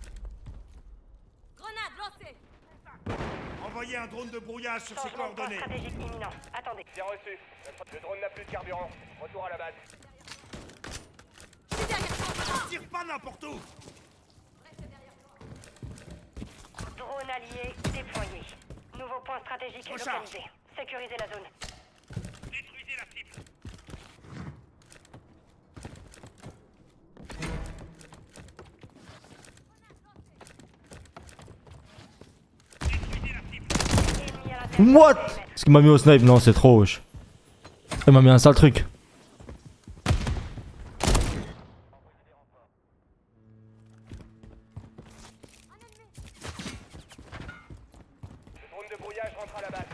Grenade lancée. Envoyez un drone de brouillage sur ses Changement de point coordonnées. stratégique imminent. Attendez. Bien reçu. Le drone n'a plus de carburant. Retour à la base. Je suis derrière toi. Tire pas n'importe où. Drone allié déployé. Nouveau point stratégique Recharge. localisé. Sécurisez la zone. Détruisez la cible. Ennemi à l'intérieur. What? Ce qu'il m'a mis au snipe, non c'est trop wesh. Il m'a mis un sale truc. Le drone de brouillage rentre à la base.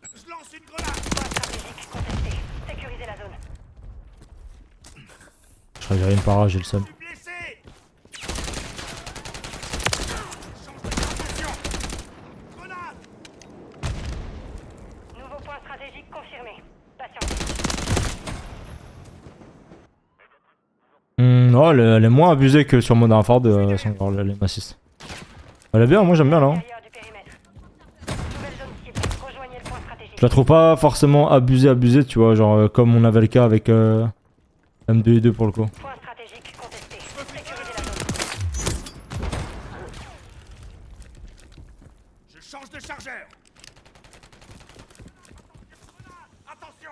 Je lance une grenade. Point stratégique contesté. Sécurisez la zone. Je crois que j'ai une para, j'ai le seum. Je suis blessé. Change de position. Grenade. Nouveau point stratégique confirmé. Patience. Oh, elle est moins abusée que sur Modern Warfare de son les massistes. Elle est bien, moi j'aime bien là. Hein. Intérieur du périmètre. Nouvelle zone cible. Rejoignez le point stratégique. Je la trouve pas forcément abusée, tu vois, genre comme on avait le cas avec M2 et 2 pour le coup. Point stratégique contesté. Sécurisez Change de chargeur. Attention.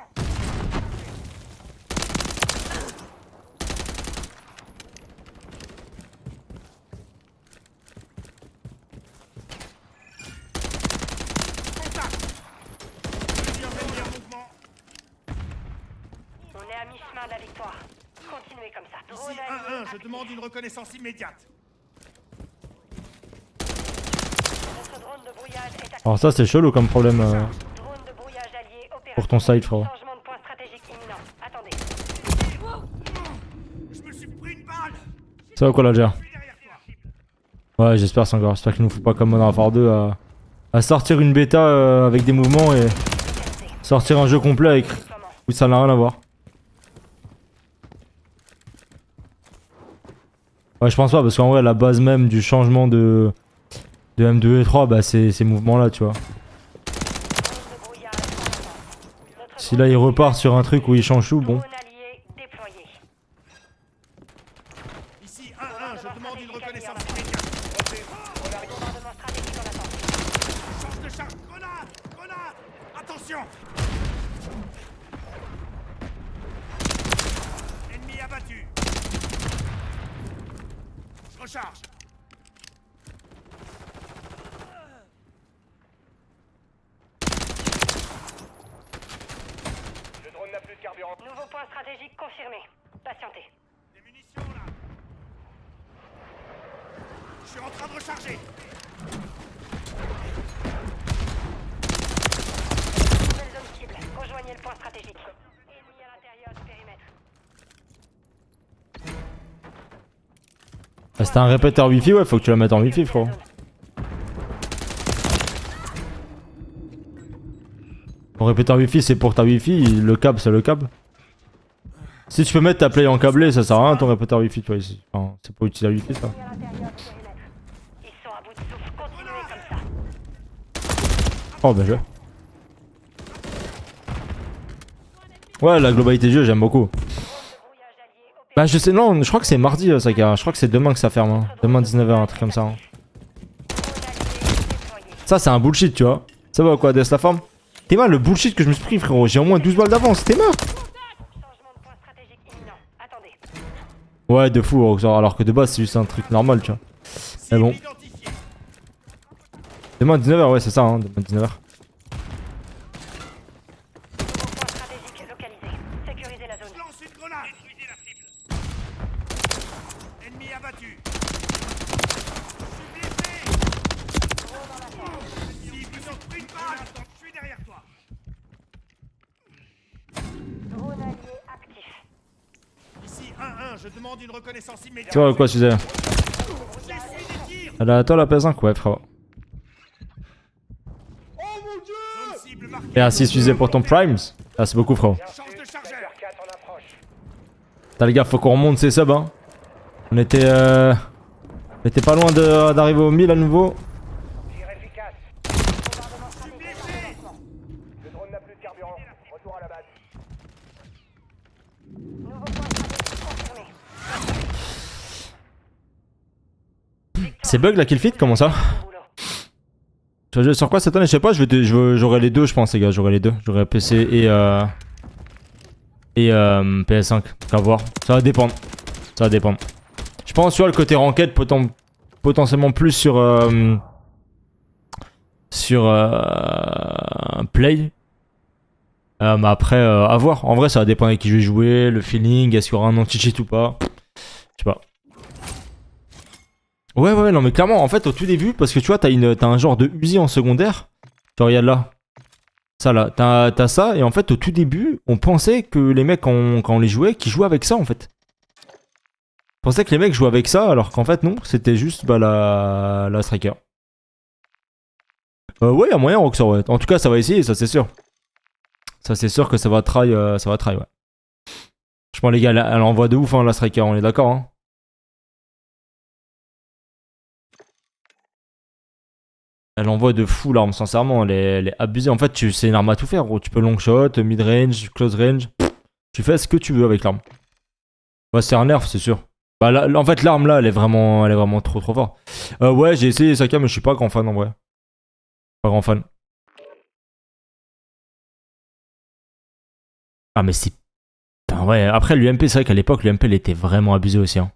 On est à mi-chemin de la victoire. Continuez comme ça. Drone Ici allié 1-1, je actif. demande une reconnaissance immédiate. Notre drone de brouillage est actif. Alors ça c'est chelou comme problème Drone de brouillage allié opérationnel. pour ton side, frérot. Changement de point stratégique imminent. Attendez. Je me suis pris une balle. Ça va quoi l'Alger? Je suis derrière toi. Ouais, j'espère c'est encore. J'espère qu'il nous faut pas comme Modern Warfare 2 à sortir une bêta avec des mouvements et sortir un jeu complet avec où ça n'a rien à voir. Ouais, je pense pas parce qu'en vrai la base même du changement de M2 et 3 bah c'est ces mouvements là, tu vois. Drone de brouillage en avance. Notre Si là il repart sur un truc où il change tout, bon. drone allié déployé. Ici 1-1, je demande une reconnaissance immédiate. Bombardement stratégique en attente. Change de charge. Grenade. Grenade. Attention. Ennemi abattu. Je recharge. Le drone n'a plus de carburant. Nouveau point stratégique confirmé. Patientez. Des munitions là. Je suis en train de recharger. Nouvelle zone cible. Rejoignez le point stratégique. Ennemi à l'intérieur du périmètre. Ah, c'était un répéteur wifi, ouais, faut que tu la mettes en wifi, frérot. Ton répéteur wifi c'est pour ta wifi, le câble c'est le câble. Si tu peux mettre ta play en câblé, ça sert à rien ton répéteur wifi, tu vois ici. Enfin, c'est pour utiliser la wifi ça. Ennemi à l'intérieur du périmètre. Ils sont à bout de souffle. Continuez comme ça. Oh bah joué. Ouais, la globalité du jeu j'aime beaucoup. Drone de brouillage allié opérationnel. Bah je sais, non, je crois que c'est mardi ça, gars. Je crois que c'est demain que ça ferme. Hein. Demain 19h, un truc comme ça. Hein. Drone allié déployé. Ça c'est un bullshit, tu vois. Ça va quoi, Death la forme? T'es mal le bullshit que je me suis pris, frérot. J'ai au moins 12 balles d'avance, t'es mort. Changement de point stratégique imminent. Attendez. Ouais, de fou, Roxor, alors que de base c'est juste un truc normal, tu vois. Mais bon. Identifié. Demain 19h, ouais, c'est ça, hein, demain 19h. Nouveau point stratégique localisé. Sécurisez la zone. Je lance une grenade. Détruisez la cible. Ennemi abattu. Je suis blessé. Drone en affaire. Cible, ils ont pris une balle. Je suis derrière toi. Drone allié actif. Ici 1-1, je demande une reconnaissance immédiate. Tu vois quoi, Suzanne? J'essuie des tirs. Elle a toi la PS5, ouais, frérot. Zone cible marquée. Et assis Suzanne pour ton Primes. Ah, c'est beaucoup, frérot. Change de chargeur. Sniper 4 en approche. T'as les gars, faut qu'on remonte ces subs, hein. On était pas loin d'arriver au 1000 à nouveau. Tir efficace. Bombardement stratégique en développement. Le drone n'a plus de carburant. Retour à la base. Nouveau point stratégique confirmé. C'est bug la kill feed, comment ça? Bon boulot. Tu vas jouer sur quoi cette année? Je sais pas, j'aurai les deux, je pense, les gars. J'aurai les deux. J'aurai PC et PS5. Donc à voir. Ça va dépendre. Ça va dépendre. Je pense, tu vois, le côté ranked potentiellement plus sur Play. Mais après, à voir. En vrai, ça va dépendre avec qui je vais jouer, le feeling, est-ce qu'il y aura un anti-cheat ou pas. Je sais pas. Ouais, ouais, non, mais clairement, en fait, au tout début, parce que tu vois, t'as un genre de Uzi en secondaire. Genre, regarde là. Ça là, t'as ça, et en fait, au tout début, on pensait que les mecs, quand on les jouait, qu'ils jouaient avec ça, en fait. On pensait que les mecs jouaient avec ça, alors qu'en fait, non, c'était juste bah, la striker. Ouais, y a moyen, Roxor, ouais. En tout cas, ça va essayer, ça, c'est sûr. Ça, c'est sûr que ça va try, ouais. Franchement, les gars, elle envoie de ouf, hein, la striker, on est d'accord, hein. Elle envoie de fou l'arme, sincèrement, elle est abusée. En fait, c'est une arme à tout faire, gros. Tu peux long shot, mid range, close range. Tu fais ce que tu veux avec l'arme. Ouais, c'est un nerf, c'est sûr. Bah, là, en fait, l'arme là, elle est vraiment trop forte. Ouais, j'ai essayé Saka, mais je suis pas grand fan en vrai. Pas grand fan. Ah mais c'est... Enfin, ouais, après l'UMP, c'est vrai qu'à l'époque, l'UMP elle était vraiment abusée aussi. Hein.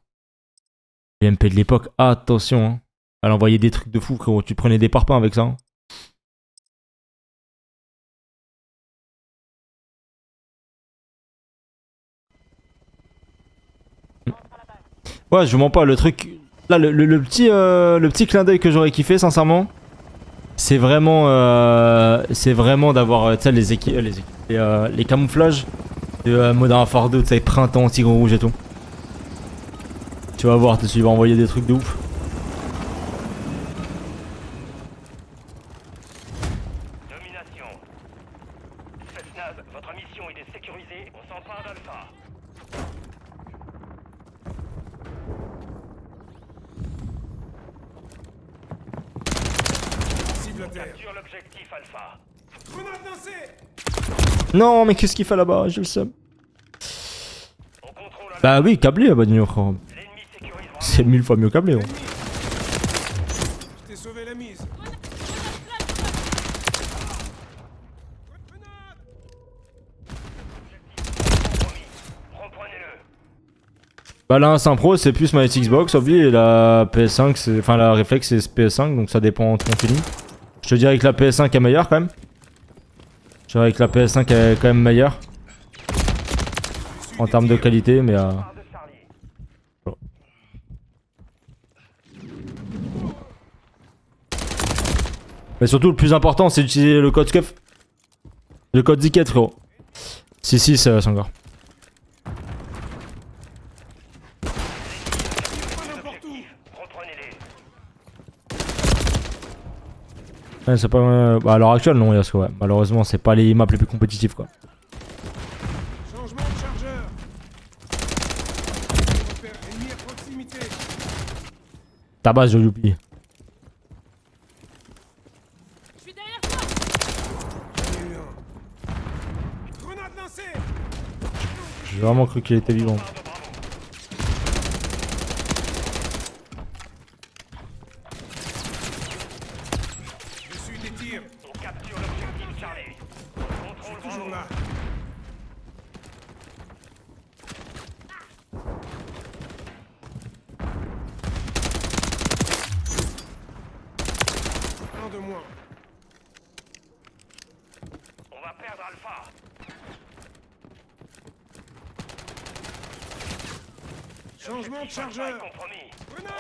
L'UMP de l'époque, attention. Hein. Elle envoyait des trucs de fou, frérot. Tu prenais des parpaings avec ça. Hein. Ouais, je vous mens pas, le truc... Là, le petit clin d'œil que j'aurais kiffé, sincèrement, c'est vraiment d'avoir, tu sais, les camouflages de Modern Warfare 2, tu sais, printemps, tigre rouge et tout. Tu vas voir, tu vas envoyer des trucs de ouf. Domination. Spetsnaz, votre mission est de sécuriser. On s'empare d'Alpha. Cible à terre. Capture l'objectif Alpha. Grenade lancée. Non, mais qu'est-ce qu'il fait là-bas? J'ai le seum. On contrôle Bah oui, câblé, bah dis donc. l'ennemi sécurise Bravo. C'est 1000 fois mieux câblé. Gros. Je t'ai sauvé la mise. Compromis. Reprenez-le. Bah là, un Pro, c'est plus ma Xbox, obli, et la PS5, c'est... Enfin, la Reflex, c'est PS5, donc ça dépend de ton feeling. Je te dirais que la PS5 est meilleure quand même. Je dirais que la PS5 est quand même meilleure. En termes de qualité, mais... Part de Charlie. Mais surtout, le plus important, c'est d'utiliser le code SCUF. Le code Ziket, frérot. Si, c'est encore. Reprenez-les. Ouais, c'est pas... Bah, à l'heure actuelle, non, Yasko, ouais. Malheureusement, c'est pas les maps les plus compétitifs, quoi. Changement de chargeur. Repère ennemi à proximité. Ta base, Youpi. Je suis derrière toi. Il y en a eu un. Grenade lancée. J'ai vraiment cru qu'il était vivant. Je suis des tirs. On capture l'objectif Charlie. Contrôle Toujours Bravo. là. Un de moins. On va perdre Alpha. Changement de chargeur. Compromis. Grenade.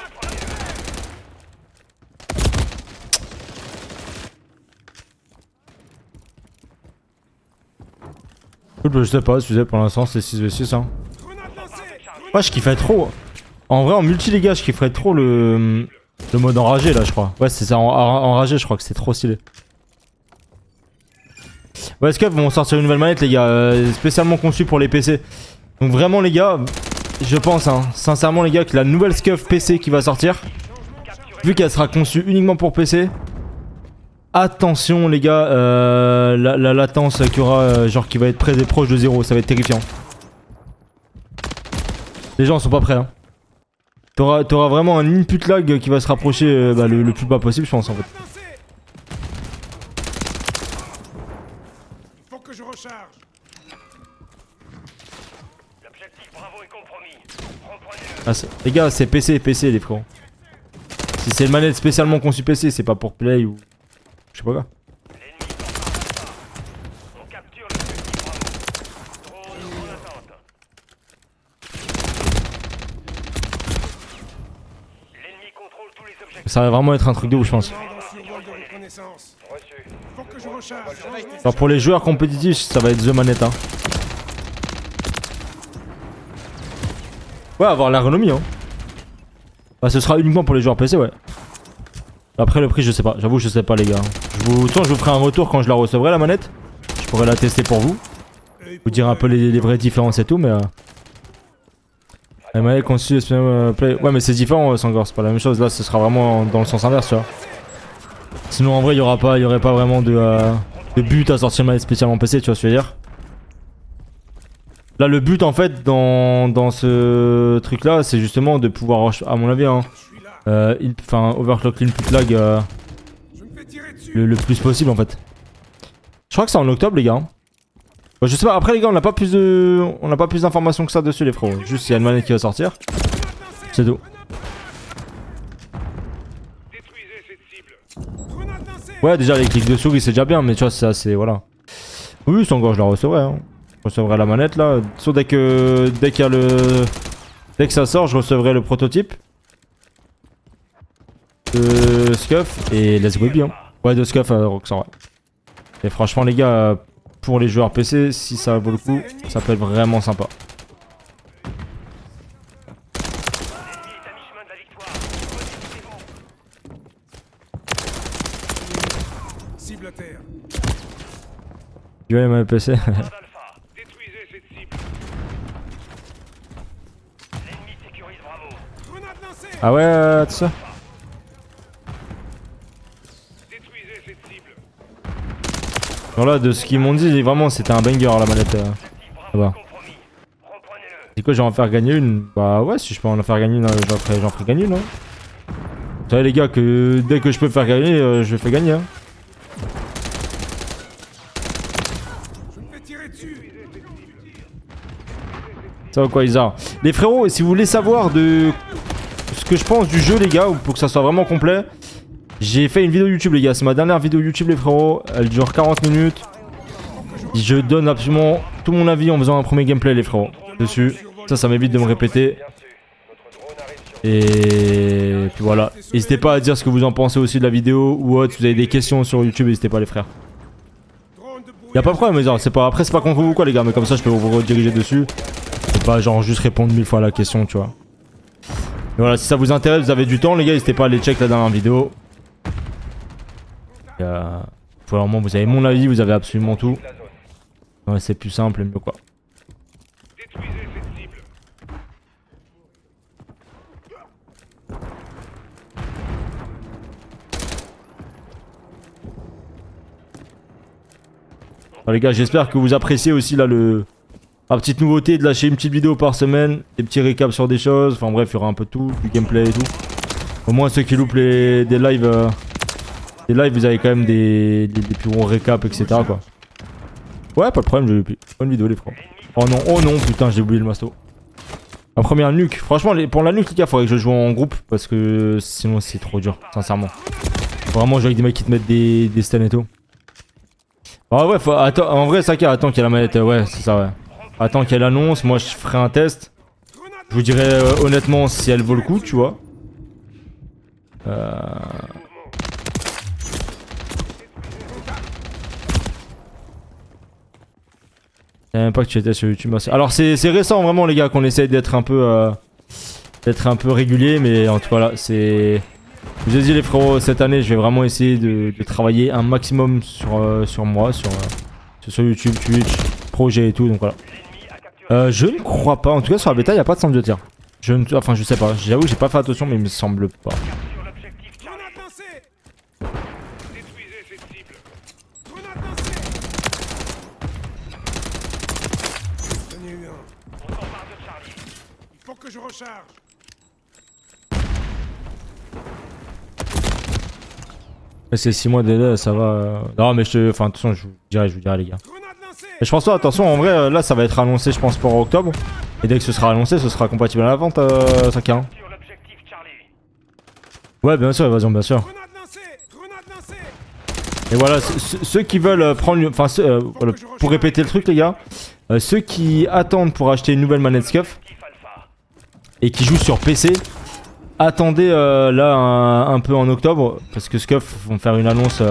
Je sais pas, excusez, pour l'instant, c'est 6v6, hein. Grenade lancée. Ouais, je kifferais trop. En vrai, en multi, les gars, je kifferais trop le mode enragé, là, je crois. Ouais, c'est ça, enragé, je crois que c'est trop stylé. Ouais, SCUF vont sortir une nouvelle manette, les gars, spécialement conçue pour les PC. Donc vraiment, les gars, je pense, hein, sincèrement, les gars, que la nouvelle SCUF PC qui va sortir, vu qu'elle sera conçue uniquement pour PC, attention, les gars, la latence qu'il y aura, genre qui va être près des proches de 0, ça va être terrifiant. Les gens sont pas prêts, hein. T'auras vraiment un input lag qui va se rapprocher le plus bas possible, je pense, en fait. Grenade lancée. Il faut que je recharge. L'objectif Bravo est compromis. Reprenez-le. Ah, les gars, c'est PC, les frérots. Si c'est une manette spécialement conçue PC, c'est pas pour Play ou... Je sais pas quoi. L'ennemi s'empare d'Alpha. On capture l'objectif Bravo. Drone en attente. L'ennemi contrôle tous les objectifs. Ça va vraiment être un truc de ouf, je pense. Demande en survol de reconnaissance. Reçu. Il faut que je recharge. Changement. Alors pour les joueurs compétitifs, ça va être The Manette, hein. Ouais, avoir l'ergonomie, hein. Bah, ce sera uniquement pour les joueurs PC, ouais. Après, le prix, je sais pas. J'avoue, je sais pas, les gars. Je vous ferai un retour quand je la recevrai, la manette. Je pourrai la tester pour vous. Vous dire un peu les vraies différences et tout, mais... La manette conçue Play... Ouais, mais c'est différent, Sangor, c'est pas la même chose. Là, ce sera vraiment dans le sens inverse, tu vois. Sinon, en vrai, il y aurait pas vraiment de but à sortir une manette spécialement PC, tu vois ce que je veux dire. Là, le but, en fait, dans ce truc-là, c'est justement de pouvoir, à mon avis, hein, Je suis là. overclock l'input lag. Je me fais tirer dessus. le plus possible en fait. Je crois que c'est en octobre les gars. Hein. Bon, je sais pas, après les gars on n'a pas plus d'informations que ça dessus les frérots. Juste il y a une manette qui va sortir. C'est tout. Détruisez cette cible. Grenade lancée. Ouais déjà les clics de souris c'est déjà bien mais tu vois ça c'est voilà. Oui c'est encore je la recevrai hein. Je recevrai la manette là. Sauf dès que ça sort je recevrai le prototype. De Scuff et let's go bien. Ouais de Scuff Roxor ouais. Et franchement les gars pour les joueurs PC si ça vaut le coup ça peut être vraiment sympa. L'ennemi est à mi-chemin de la victoire. Redirigez-vous. Cible à terre. Tu vois ma PC. Alpha. Détruisez cette cible. L'ennemi sécurise Bravo. Grenade lancée. Ah ouais tout ça. Détruisez cette cible. Genre là de ce qu'ils m'ont dit vraiment c'était un banger la manette. Bravo Là-bas. compromis. Reprenez-le. C'est quoi, je vais en faire gagner une? Bah ouais, si je peux en faire gagner une, j'en ferai gagner une. Hein. Vous savez les gars que dès que je peux faire gagner, je fais gagner. Hein. Je me fais tirer dessus. Ça va quoi Isar? Les frérots, si vous voulez savoir de ce que je pense du jeu les gars, ou pour que ça soit vraiment complet, j'ai fait une vidéo YouTube les gars, c'est ma dernière vidéo YouTube les frérots, elle dure 40 minutes. Je donne absolument tout mon avis en faisant un premier gameplay les frérots, dessus. Ça m'évite de me répéter. Bien sûr. Notre drone arrive sur Et puis voilà. N'hésitez pas à dire ce que vous en pensez aussi de la vidéo ou autre. Si vous avez des questions sur YouTube, n'hésitez pas les frères. Drone de brouillage. Y'a pas de problème les gars, après c'est pas contre vous quoi les gars, mais comme ça je peux vous rediriger dessus. Et pas genre juste répondre 1000 fois à la question tu vois. Et voilà, si ça vous intéresse, vous avez du temps les gars, n'hésitez pas à aller check la dernière vidéo. Pour le moment vous avez mon avis, vous avez absolument tout. la zone. Ouais, c'est plus simple et mieux quoi. Détruisez cette cible. Alors, les gars, j'espère que vous appréciez aussi là la petite nouveauté de lâcher une petite vidéo par semaine, des petits récaps sur des choses, enfin bref, il y aura un peu de tout, du gameplay et tout. Au moins ceux qui loupent des lives, vous avez quand même des plus gros récaps, etc. quoi. Ouais, pas de problème, j'ai eu bonne vidéo les frères. Oh non, putain, j'ai oublié le masto. La première nuque, franchement, pour la nuque, les gars, faudrait que je joue en groupe parce que sinon c'est trop dur, sincèrement. Faut vraiment jouer avec des mecs qui te mettent des stuns et tout. Ah ouais, attends, en vrai, Saka, attends qu'il y ait la manette, ouais, c'est ça, ouais. Attends qu'elle annonce, moi je ferai un test. Je vous dirai honnêtement si elle vaut le coup, tu vois. Je savais même pas que tu étais sur YouTube. Alors c'est récent vraiment les gars qu'on essaye d'être un peu régulier, mais en tout cas là c'est. Je vous ai dit les frérots, cette année je vais vraiment essayer de travailler un maximum sur moi, sur YouTube, Twitch, projet et tout, donc voilà. Je ne crois pas, en tout cas sur la bêta il n'y a pas de centre de tir. Enfin je sais pas, j'avoue j'ai pas fait attention mais il me semble pas. Sur l'objectif Charlie. Grenade lancée. Détruisez cette cible. Grenade lancée. J'en ai eu un. On s'empare de Charlie. Il faut que je recharge. C'est 6 mois de délai, ça va. Non mais enfin de toute façon je vous dirai les gars. Grenade lancée. Mais je pense pas, attention en vrai là ça va être annoncé je pense pour octobre. Et dès que ce sera annoncé ce sera compatible à la vente Saka. Hein. Sur l'objectif Charlie. Ouais bien sûr, évasion bien sûr. Grenade lancée. Grenade lancée. Et voilà, ceux qui veulent prendre... Enfin, voilà, pour répéter le truc les gars, ceux qui attendent pour acheter une nouvelle manette Scuff Objectif Alpha. et qui jouent sur PC, attendez là un peu en octobre, parce que Scuff vont faire une annonce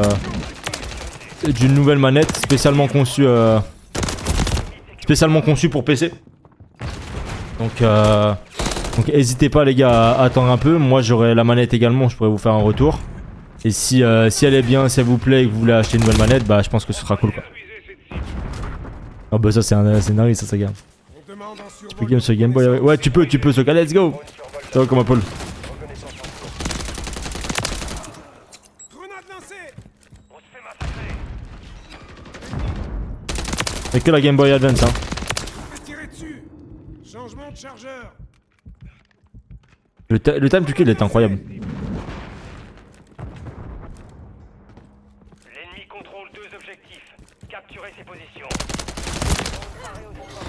d'une nouvelle manette spécialement conçue pour PC. Donc n'hésitez pas les gars à attendre un peu, moi j'aurai la manette également, je pourrai vous faire un retour. Et si elle est bien, si elle vous plaît et que vous voulez acheter une nouvelle manette, bah je pense que ce sera cool quoi. Détruisez cette cible. Ah bah ça c'est un scénario ça gars. On demande en Le survol. game sur Game Boy. Ouais tu peux Soka, let's go. Ça va comment Paul? Reconnaissance en cours. Grenade lancée. On se fait massacrer. Y'a que la Game Boy Advance hein. Je me fais tirer dessus. Changement de chargeur. Le time to kill est incroyable. ces positions.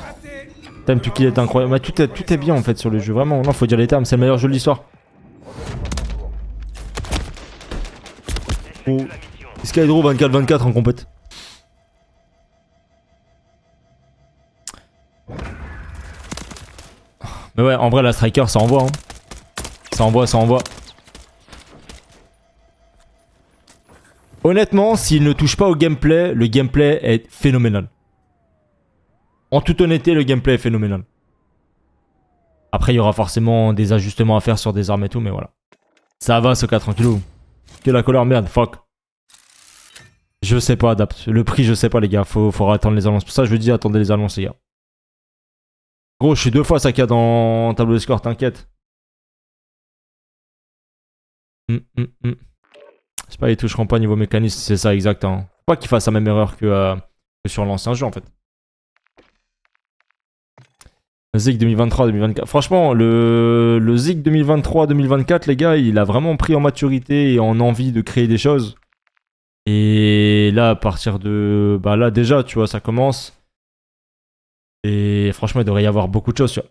Raté. Putain, Tuki est incroyable. Mais tout est bien en fait sur le jeu, vraiment. Non, faut dire les termes, c'est le meilleur jeu de l'histoire. Oh. Skydro 24-24 en compète. Mais ouais, en vrai, la Striker, ça envoie. Hein. Ça envoie, ça envoie. Honnêtement, s'il ne touche pas au gameplay, le gameplay est phénoménal. En toute honnêteté, le gameplay est phénoménal. Après, il y aura forcément des ajustements à faire sur des armes et tout, mais voilà. Ça va, ce 4 tranquillou. Que la couleur, merde, fuck. Je sais pas, adapt. Le prix, je sais pas, les gars. Faudra attendre les annonces. Pour ça, je vous dis, attendez les annonces, les gars. Gros, je suis 2 fois Saka dans tableau de score, t'inquiète. C'est pas, ils toucheront pas niveau mécanisme, c'est ça, exact. Hein. Faut pas qu'ils fassent la même erreur que sur l'ancien jeu, en fait. Le Zig 2023-2024. Franchement, le Zig 2023-2024, les gars, il a vraiment pris en maturité et en envie de créer des choses. Et là, à partir de... Bah là, déjà, tu vois, ça commence. Et franchement, il devrait y avoir beaucoup de choses, tu vois.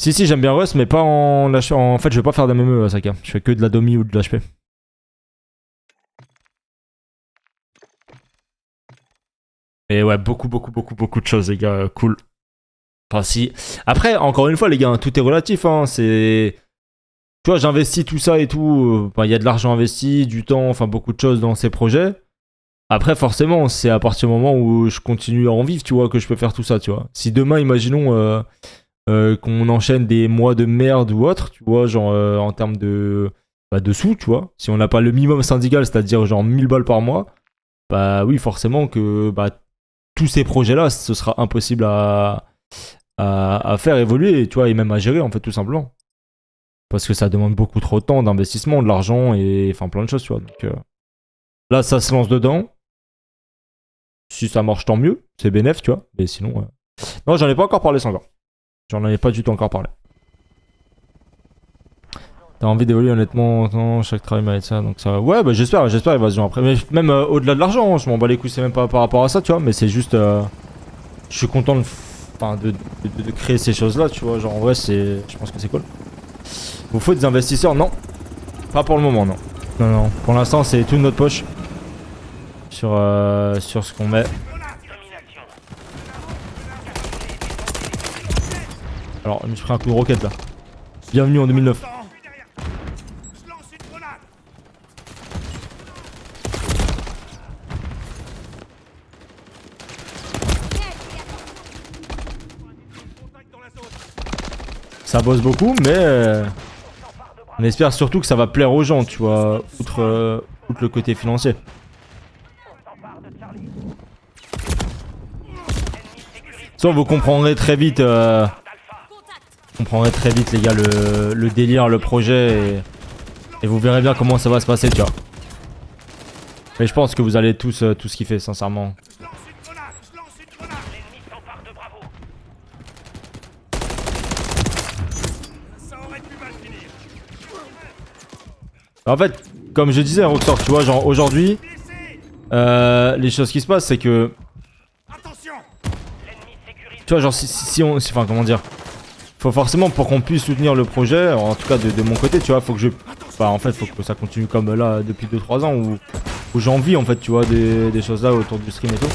Si, j'aime bien Rust, mais pas en... En fait, je vais pas faire d'MME à Saka. Je fais que de la Domi ou de l'HP. Et ouais, beaucoup de choses, les gars. Cool. Enfin, si... Après, encore une fois, les gars, tout est relatif, hein. C'est... Tu vois, j'investis tout ça et tout. Il y a de l'argent investi, du temps, enfin, beaucoup de choses dans ces projets. Après, forcément, c'est à partir du moment où je continue à en vivre, tu vois, que je peux faire tout ça, tu vois. Si demain, imaginons qu'on enchaîne des mois de merde ou autre, tu vois, genre en termes de sous, tu vois. Si on n'a pas le minimum syndical, c'est-à-dire genre 1000 balles par mois, bah oui, forcément que tous ces projets-là, ce sera impossible à faire évoluer, tu vois, et même à gérer, en fait, tout simplement. Parce que ça demande beaucoup trop de temps, d'investissement, de l'argent, et enfin plein de choses, tu vois. Donc là, ça se lance dedans. Si ça marche, tant mieux. C'est bénéf, tu vois. Mais sinon... Non, j'en ai pas encore parlé, ça encore. J'en avais pas du tout encore parlé. T'as envie d'évoluer, honnêtement, non, chaque travail mérite ça, donc ça va. Ouais, bah j'espère, Évasion après. Mais même au-delà de l'argent, hein, je m'en bats les couilles, c'est même pas par rapport à ça, tu vois. Mais c'est juste... je suis content de créer ces choses-là, tu vois. Genre, en vrai, je pense que c'est cool. Vous faut des investisseurs? Non. Pas pour le moment, non. Non. Pour l'instant, c'est tout de notre poche. Sur ce qu'on met. Alors, je me suis pris un coup de roquette là. Bienvenue en 2009. Je lance une grenade. Ça bosse beaucoup, mais on espère surtout que ça va plaire aux gens, tu vois, outre le côté financier. Ça, vous comprendrez très vite, les gars, le délire, le projet, et vous verrez bien comment ça va se passer, tu vois. Mais je pense que vous allez tous kiffer, sincèrement. Je lance une grenade. L'ennemi s'empare de Bravo. Ça aurait pu mal finir. En fait, comme je disais, Rockstar, tu vois, genre aujourd'hui, Blessé. les choses qui se passent, c'est que, Attention. L'ennemi sécurise. tu vois, genre si on, enfin comment dire, faut forcément pour qu'on puisse soutenir le projet, en tout cas de mon côté, tu vois, faut que en fait, faut que ça continue comme là depuis 2-3 ans où j'ai envie en fait, tu vois, des choses là autour du stream et tout.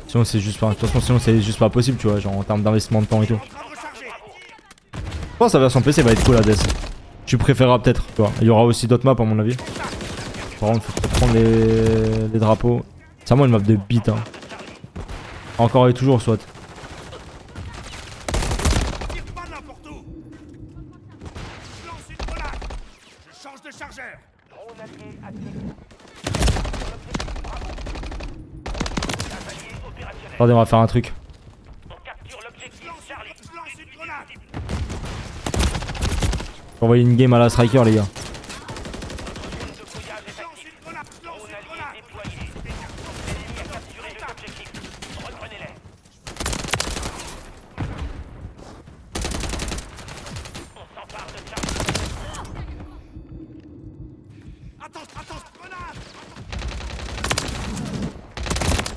Sinon c'est juste pas, de toute façon sinon c'est juste pas possible, tu vois, genre en termes d'investissement de temps et tout. En train de recharger. Je pense que la version PC va être cool à Death. Tu préféreras peut-être, tu vois. Il y aura aussi d'autres maps à mon avis. Par contre, faut prendre les drapeaux. C'est vraiment une map de beat, hein. Encore et toujours, soit. Tire pas n'importe où. Je lance une grenade. Je change de chargeur. Drone allié actif. Allié opérationnel. Attendez, on va faire un truc. On capture l'objectif Charlie. Je lance une grenade. Je vais envoyer une game à la Striker, les gars. Zone de fouillage est active. Je lance Drone une allié grenade. déployé. L'ennemi a capturé les objectifs. Reprenez-les. On s'empare de Charlie. Attends, grenade.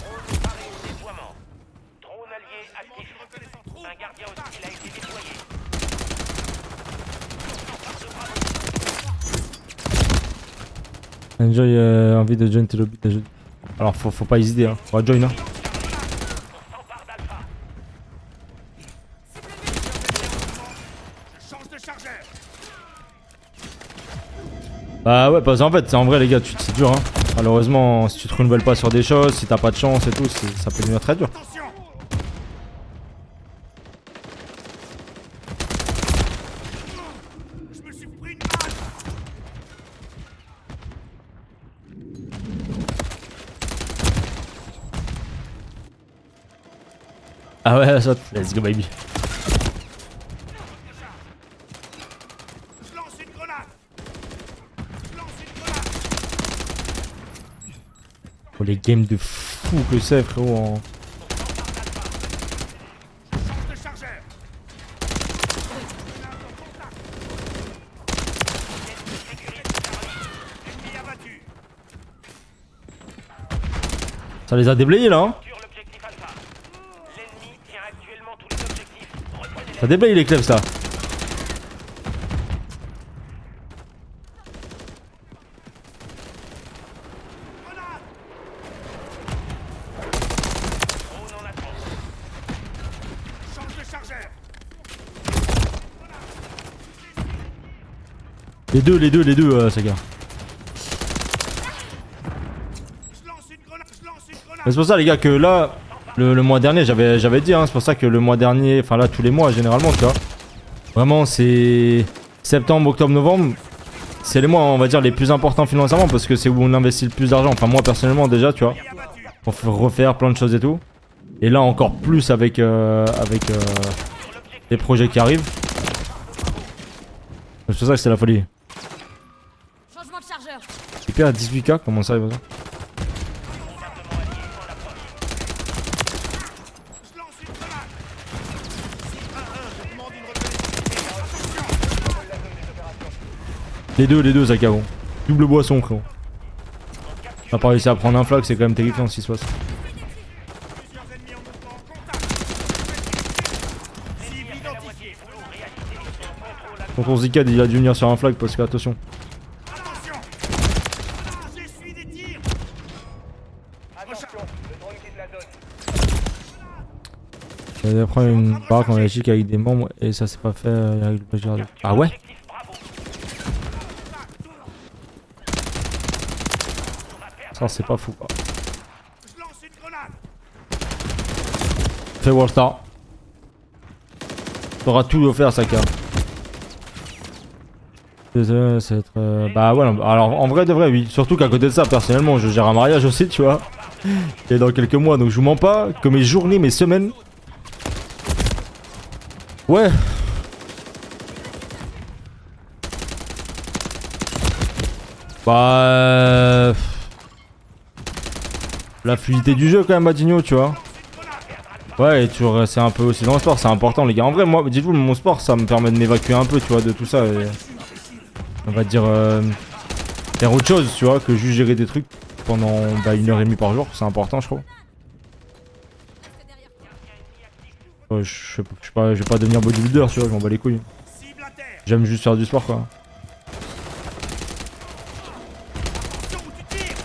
Drone paré au déploiement. Enjoy, envie de join tes lobbies. Alors faut pas hésiter, hein. Faut join, hein. Je change de chargeur. Bah ouais, parce qu'en fait, en vrai les gars, c'est dur, hein. Malheureusement, si tu te renouvelles pas sur des choses, si t'as pas de chance et tout, ça peut devenir très dur. Attention. Je me suis pris une balle. Ah ouais, ça, let's go baby. Je lance une grenade. Je lance une grenade. Oh les games de fou que c'est frérot en... Je change de chargeur. Ennemi abattu. Ça les a déblayés là, hein. Sur l'objectif Alpha. L'ennemi tient actuellement tous les objectifs. Reprenez Ça déblaye les clefs ça. drone en attente. Change de chargeur. Les deux, Saga. Je lance une grenade. Je lance une grenade. Mais c'est pour ça les gars que là, le mois dernier, j'avais dit, hein, c'est pour ça que le mois dernier, enfin là tous les mois généralement, tu vois. Vraiment c'est septembre, octobre, novembre. C'est les mois, on va dire, les plus importants financièrement parce que c'est où on investit le plus d'argent. Enfin moi personnellement déjà, tu vois. Abattu. Pour refaire plein de choses et tout. Et là encore plus avec les projets qui arrivent. C'est pour ça que c'est la folie. Changement de chargeur. Super à 18k, comment ça il va ça? Je lance une grenade. 6-1-1, je demande une reconnaissance. Attention. Les deux, Zaka, bon. Double boisson, frérot. On a pas réussi à prendre un flag, c'est quand même terrifiant ce qui se passe. Plusieurs ennemis en mouvement. Contact. Cible identifiée. Tonton Zikad il a dû venir sur un flag parce que attention. Attention. J'essuie des tirs. Attention, le drone quitte la zone. Il va prendre une baraque en Belgique avec des membres et ça s'est pas fait avec le Belgique. Ah ouais? Objectif Bravo. Ça c'est pas fou quoi. Je lance une grenade. Fais Wallstar. T'auras tout offert Saka. Désolé, c'est être... Bah ouais, non, alors en vrai de vrai oui. Surtout qu'à côté de ça, personnellement, je gère un mariage aussi, tu vois. Et dans quelques mois, donc je vous mens pas que mes journées, mes semaines... Ouais. Bah... La fluidité du jeu quand même, Madigno, tu vois. Ouais, et tu c'est un peu aussi dans le sport, c'est important les gars. En vrai, moi, dites-vous, mon sport, ça me permet de m'évacuer un peu, tu vois, de tout ça. Et... On va dire... faire autre chose, tu vois, que juste gérer des trucs pendant 1h30 par jour, c'est important, je crois. Je vais pas devenir bodybuilder, tu vois, je m'en bats les couilles. Cible à terre. J'aime juste faire du sport, quoi. Attention où tu tires.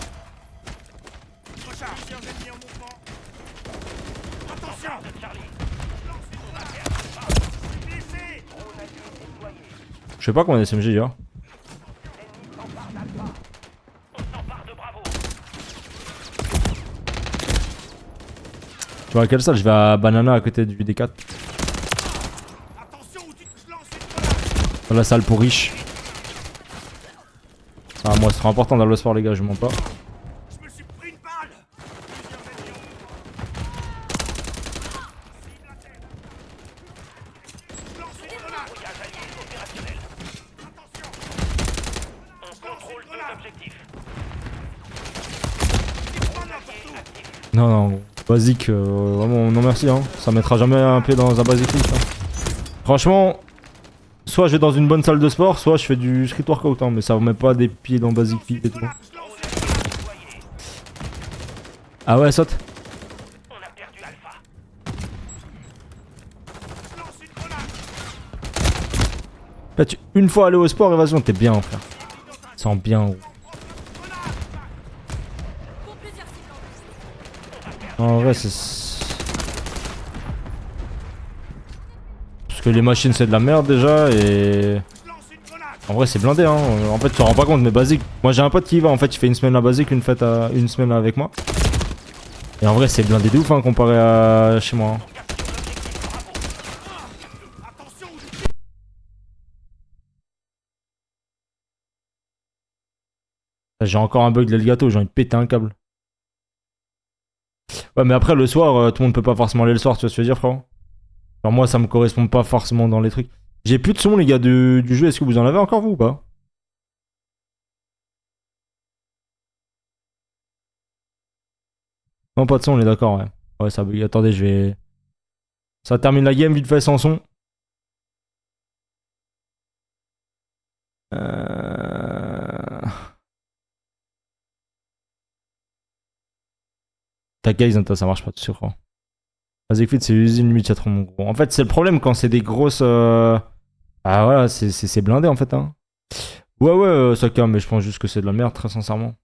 Recharge. Plusieurs ennemis en mouvement. Attention. Charlie. Je lance une grenade. Je suis blessé. Je sais pas combien d'SMG il y a. On s'empare de Bravo. Tu vois à quelle salle? Je vais à Banana à côté du D4. Attention où tu... Je lance une grenade. Dans la salle pour riches. Ah, moi, c'est trop important dans le sport, les gars, je mens pas. Je me suis pris une balle. Plusieurs ennemis en mouvement. Cible à terre. Je lance une grenade. Brouillage allié opérationnel. Attention. On contrôle deux objectifs. Pas n'importe où. Non, non, basique, vraiment, non merci, hein. Ça mettra jamais un pied dans un basique league, ça. Franchement, soit je vais dans une bonne salle de sport, soit je fais du street workout, hein, mais ça met pas des pieds dans basic fit et tout. Je lance une grenade. Ah ouais, saute. On a perdu Alpha. Je lance une grenade. Là, une fois allé au sport, évasion, t'es bien, frère. Sens bien. Gros. En vrai, c'est... Parce que les machines, c'est de la merde déjà, et... Je lance une grenade. En vrai, c'est blindé, hein. En fait, tu te rends pas compte, mais basique. Moi, j'ai un pote qui y va, en fait, il fait une semaine à basique, une semaine avec moi. Et en vrai, c'est blindé de ouf, hein, comparé à chez moi. Hein. Attention. J'ai encore un bug de l'Elgato, j'ai envie de péter un câble. Ouais, mais après, le soir, tout le monde peut pas forcément aller le soir, tu vois ce que je veux dire, frérot? Alors moi, ça me correspond pas forcément dans les trucs. J'ai plus de son, les gars, du jeu. Est-ce que vous en avez encore, vous, ou pas? Non, pas de son, on est d'accord, ouais. Ouais, ça bug. Attendez, je vais... Ça termine la game, vite fait, sans son. Ta case, ça marche pas, tout sûr. Vas-y, vite, c'est usine limite, trop mon gros. En fait, c'est le problème quand c'est des grosses... Ah voilà, c'est blindé, en fait, hein. Ouais, ouais, ça calme, mais je pense juste que c'est de la merde, très sincèrement.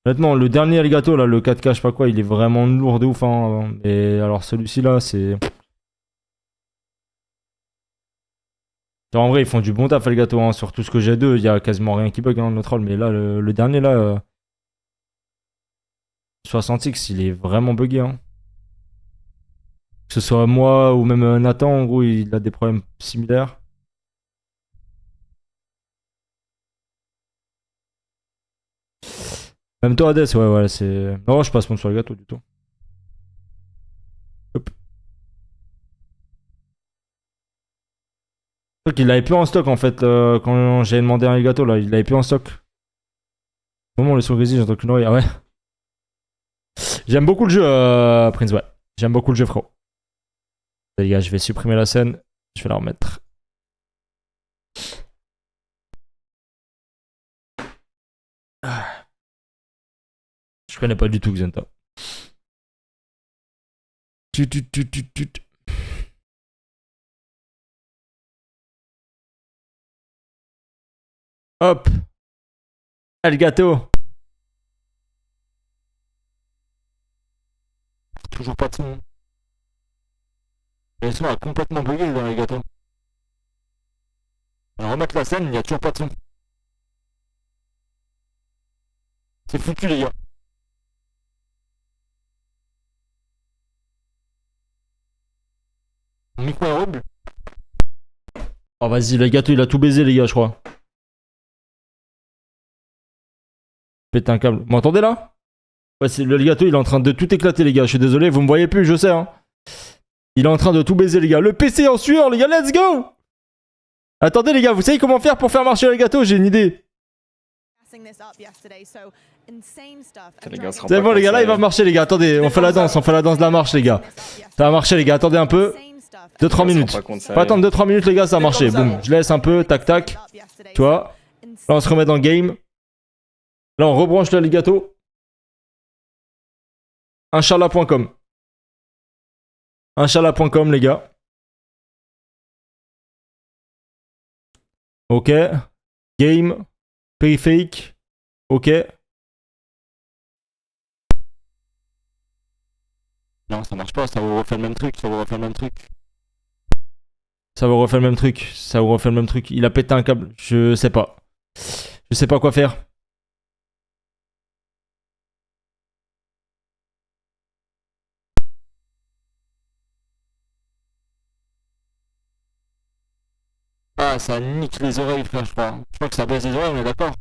Honnêtement, le dernier Elgato, là, le 4K, je sais pas quoi, il est vraiment lourd de ouf, hein. Et alors, celui-ci, là, c'est... En vrai, ils font du bon taf, Elgato, hein. Sur tout ce que j'ai d'eux, il y a quasiment rien qui bug, hein, le troll. Mais là, le dernier, là... 60X, il est vraiment bugué, hein. Que ce soit moi ou même Nathan, en gros, il a des problèmes similaires. Même toi, Hades, ouais, ouais, c'est... Non, je suis pas sponsor le gâteau du tout. Hop. Il l'avait plus en stock, en fait, quand j'ai demandé un gâteau, là, il l'avait plus en stock. Au moment où les sons grisés, j'entends qu'une oreille, ah ouais. J'aime beaucoup le jeu, Prince, ouais. J'aime beaucoup le jeu, frérot. Les gars, je vais supprimer la scène, je vais la remettre. Je connais pas du tout Xenta. Hop. Elgato. Toujours pas de son. Le son a complètement bugué dans Elgato. On va remettre la scène, il n'y a toujours pas de son. C'est foutu, les gars. Mon micro est horrible. Oh vas-y, le gâteau il a tout baisé les gars je crois. Pète un câble. Vous m'entendez là? Ouais, le gâteau il est en train de tout éclater les gars. Je suis désolé, vous me voyez plus, je sais hein. Il est en train de tout baiser les gars. Le PC en sueur les gars, let's go. Attendez les gars, vous savez comment faire pour faire marcher le gâteau? J'ai une idée. C'est bon les gars, là il va marcher les gars. Attendez, on fait la danse de la marche les gars. Ça va marcher les gars, attendez un peu. 2-3 minutes. Faut attendre 2-3 minutes les gars, ça a marché. Boum, je laisse un peu, tac tac. Tu vois. Là on se remet dans le game. Là on rebranche le gâteau. Inch'Allah.com. Inch'Allah.com les gars. Ok. Game. Périphérique. Ok. Non, ça marche pas, ça vous refait le même truc, ça vous refait le même truc. Ça vous refait le même truc, ça vous refait le même truc. Il a pété un câble, je sais pas. Je sais pas quoi faire. Ah, ça nique les oreilles, frère, je crois. Je crois que ça baisse les oreilles, on est d'accord.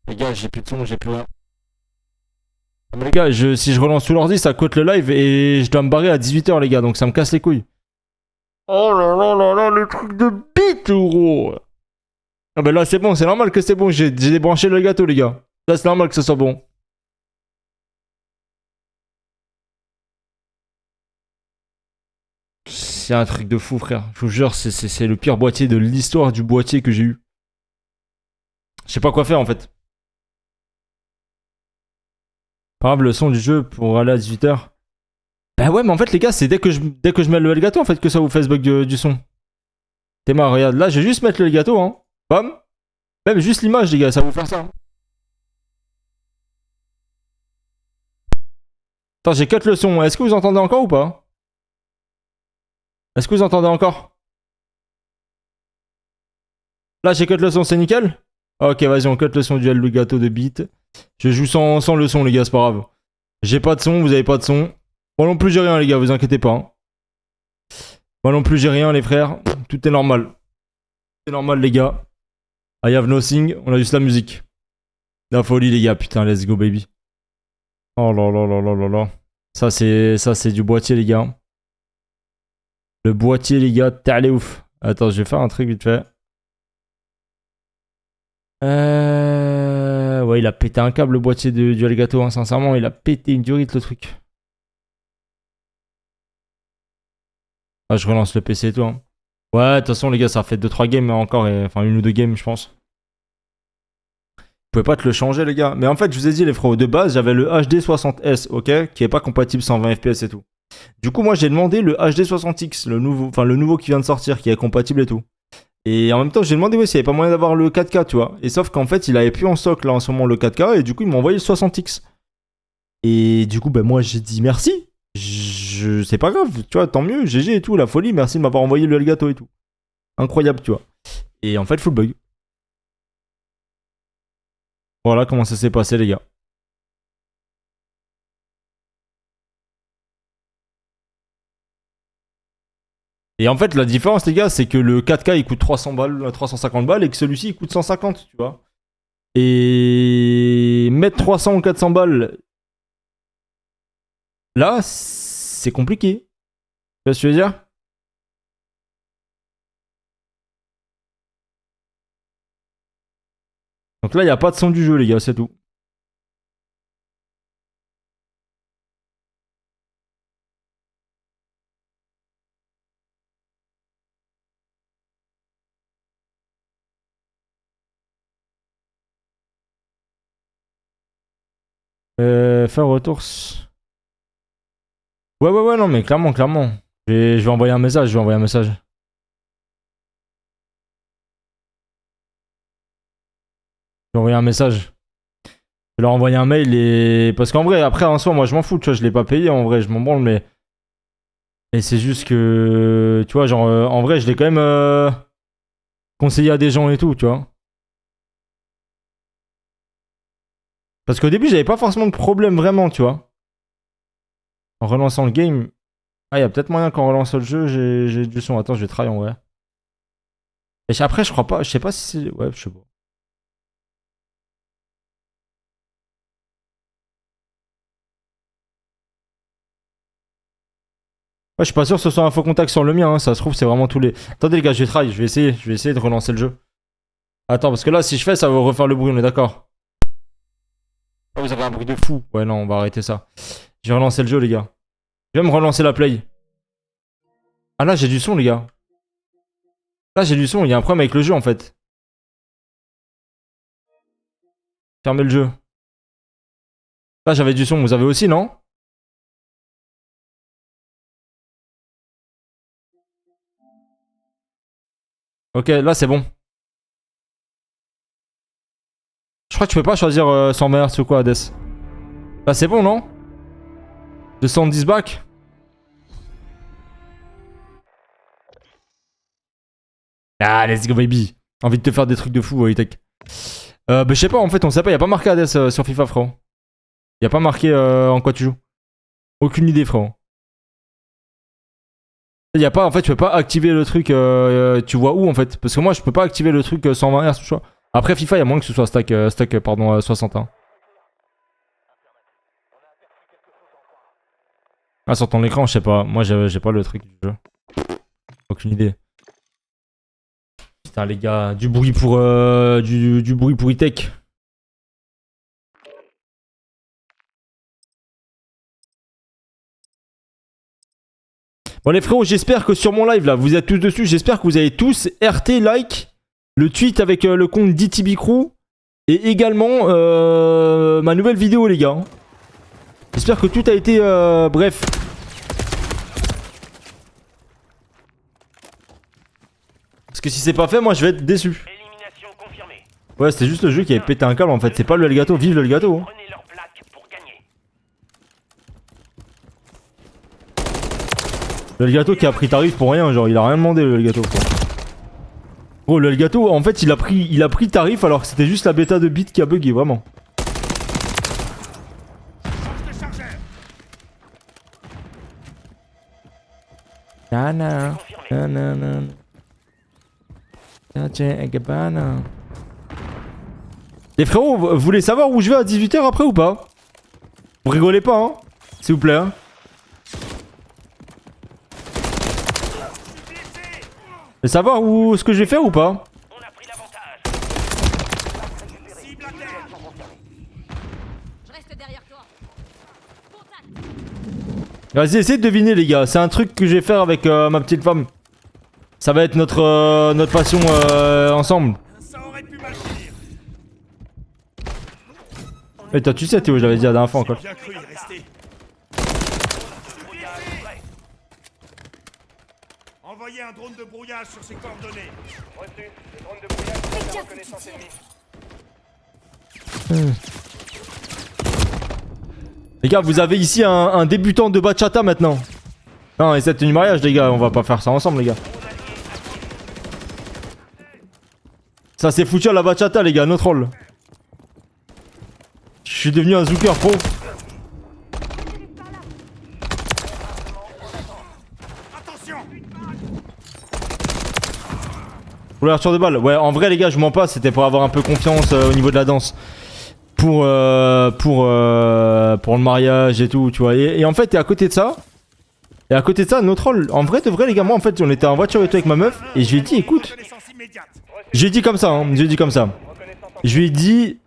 Les gars, j'ai plus de son, j'ai plus rien. Mais les gars, si je relance tout l'ordi, ça cote le live et je dois me barrer à 18h, les gars, donc ça me casse les couilles. Oh là là là là, le truc de bite, gros. Ah bah là, c'est bon, c'est normal que c'est bon, j'ai débranché le gâteau, les gars. Là, c'est normal que ce soit bon. C'est un truc de fou, frère. Je vous jure, c'est le pire boîtier de l'histoire du boîtier que j'ai eu. Je sais pas quoi faire, en fait. Pas grave, le son du jeu pour aller à 18h. Bah ouais, mais en fait, les gars, c'est dès que je mets le Elgato, en fait, que ça vous fait ce bug du son. T'es marre, regarde. Là, je vais juste mettre le Elgato, hein. Bam. Même juste l'image, les gars, ça va vous faire ça. Attends, j'ai cut le son. Est-ce que vous entendez encore ou pas? Est-ce que vous entendez encore? Là, j'ai cut le son, c'est nickel? Ok, vas-y, on cut le son du El Gato de beat. Je joue sans le son, les gars, c'est pas grave. J'ai pas de son, vous avez pas de son. Moi non plus, j'ai rien, les gars, vous inquiétez pas. Hein. Moi non plus, j'ai rien, les frères. Tout est normal. C'est normal, les gars. I have nothing, on a juste la musique. La folie, les gars, putain, let's go, baby. Oh là là là là là là. Ça, c'est du boîtier, les gars. Le boîtier, les gars, t'es allé ouf. Attends, je vais faire un truc vite fait. Ouais, il a pété un câble, le boîtier du Elgato, hein, sincèrement, il a pété une durite, le truc. Ah, je relance le PC et tout. Hein. Ouais, de toute façon, les gars, ça fait 2-3 games encore, enfin 1 ou 2 games, je pense. Vous pouvez pas te le changer, les gars. Mais en fait, je vous ai dit, les frérots, de base, j'avais le HD60S, ok, qui est pas compatible 120 FPS et tout. Du coup, moi, j'ai demandé le HD60X, le nouveau qui vient de sortir, qui est compatible et tout. Et en même temps, j'ai demandé s'il n'y avait pas moyen d'avoir le 4K, tu vois. Et sauf qu'en fait, il avait plus en stock, là, en ce moment, le 4K, et du coup, il m'a envoyé le 60X. Et du coup, ben, moi, j'ai dit merci. C'est pas grave, tu vois, tant mieux, GG et tout, la folie, merci de m'avoir envoyé le Elgato et tout. Incroyable, tu vois. Et en fait, full bug. Voilà comment ça s'est passé, les gars. Et en fait, la différence, les gars, c'est que le 4K il coûte 300 balles, 350 balles et que celui-ci il coûte 150, tu vois. Et mettre 300 ou 400 balles là, c'est compliqué. Tu vois ce que je veux dire? Donc là, il n'y a pas de son du jeu, les gars, c'est tout. Faire retour. Ouais, non, mais clairement, clairement. Je vais envoyer un message, Je vais envoyer un message. Je vais leur envoyer un mail et... Parce qu'en vrai, après, en soi, moi, je m'en fous, tu vois, je l'ai pas payé, en vrai, je m'en branle, mais... Et c'est juste que... Tu vois, genre, en vrai, je l'ai quand même conseillé à des gens et tout, tu vois. Parce qu'au début, j'avais pas forcément de problème vraiment, tu vois. En relançant le game... Ah, il y a peut-être moyen qu'en relançant le jeu, j'ai du son. Attends, je vais try en vrai. Et après, je crois pas... Je sais pas si c'est... Ouais, je sais pas. Ouais, je suis pas sûr que ce soit un faux contact sur le mien, hein. Ça se trouve, c'est vraiment tous les... Attendez les gars, je vais try, je vais essayer de relancer le jeu. Attends, parce que là, si je fais, ça va refaire le bruit, on est d'accord. Oh, vous avez un bruit de fou. Ouais, non, on va arrêter ça. Je vais relancer le jeu, les gars. Je vais me relancer la play. Ah là, j'ai du son, les gars. Là, j'ai du son, il y a un problème avec le jeu, en fait. Fermez le jeu. Là, j'avais du son, vous avez aussi, non? Ok, là, c'est bon. Je crois que tu peux pas choisir 120 Hz ou quoi, Hades. Là, c'est bon, non? 210 back. Ah, let's go, baby. Envie de te faire des trucs de fou, Tech. Bah, je sais pas, en fait, on sait pas. Y'a pas marqué Hades sur FIFA, frérot. Y'a pas marqué en quoi tu joues. Aucune idée, frérot. Y'a pas, en fait, tu peux pas activer le truc. Tu vois où, en fait? Parce que moi, je peux pas activer le truc 120 Hz, tu vois. Après, FIFA, y'a moins que ce soit stack 60. Hein. Ah, sur ton écran, je sais pas. Moi, j'ai pas le truc du jeu. Aucune idée. Putain, les gars, du bruit pour du bruit pour E-Tech. Bon les frérots, j'espère que sur mon live là, vous êtes tous dessus. J'espère que vous avez tous RT like le tweet avec le compte DTB Crew et également ma nouvelle vidéo, les gars. J'espère que tout a été bref. Parce que si c'est pas fait, moi je vais être déçu. Élimination confirmée. Ouais, c'était juste le jeu qui avait pété un câble en fait. C'est pas le Elgato, vive le Elgato. Hein. Prenez leur plaque pour gagner. Le Elgato qui a pris tarif pour rien, genre il a rien demandé le Elgato. Gros, le Elgato en fait il a pris tarif alors que c'était juste la bêta de bit qui a bugué vraiment. Change de chargeur. Nana. Nana. Les frérots, vous voulez savoir où je vais à 18h après ou pas? Vous rigolez pas hein? S'il vous plaît hein? Et savoir où ce que je vais faire ou pas? On a pris l'avantage. Cible à terre. Je reste derrière toi. Contact. Vas-y, essayez de deviner les gars, c'est un truc que je vais faire avec ma petite femme. Ça va être notre passion ensemble. Ça aurait pu mal finir. Et toi tu sais Théo, je l'avais dit la dernière fois encore. Bien cru y rester. Envoyez un drone de brouillage sur ses coordonnées. Reçu. Le drone de brouillage prend la reconnaissance ennemie. Les gars, vous avez ici un débutant de bachata maintenant. Non, et cette tenue mariage les gars, on va pas faire ça ensemble les gars. Ça c'est foutu à la bachata les gars, notre rôle. Je suis devenu un zooker pro. Attention. Ouverture de balle. Ouais, en vrai les gars, je mens pas, c'était pour avoir un peu confiance au niveau de la danse. Pour le mariage et tout, tu vois. Et en fait, et à côté de ça, notre rôle, en vrai de vrai les gars, moi en fait, on était en voiture et tout avec ma meuf et je lui ai dit écoute, Reconnaissance immédiate. je lui ai dit comme ça, hein, je lui ai dit comme ça. Je lui ai dit,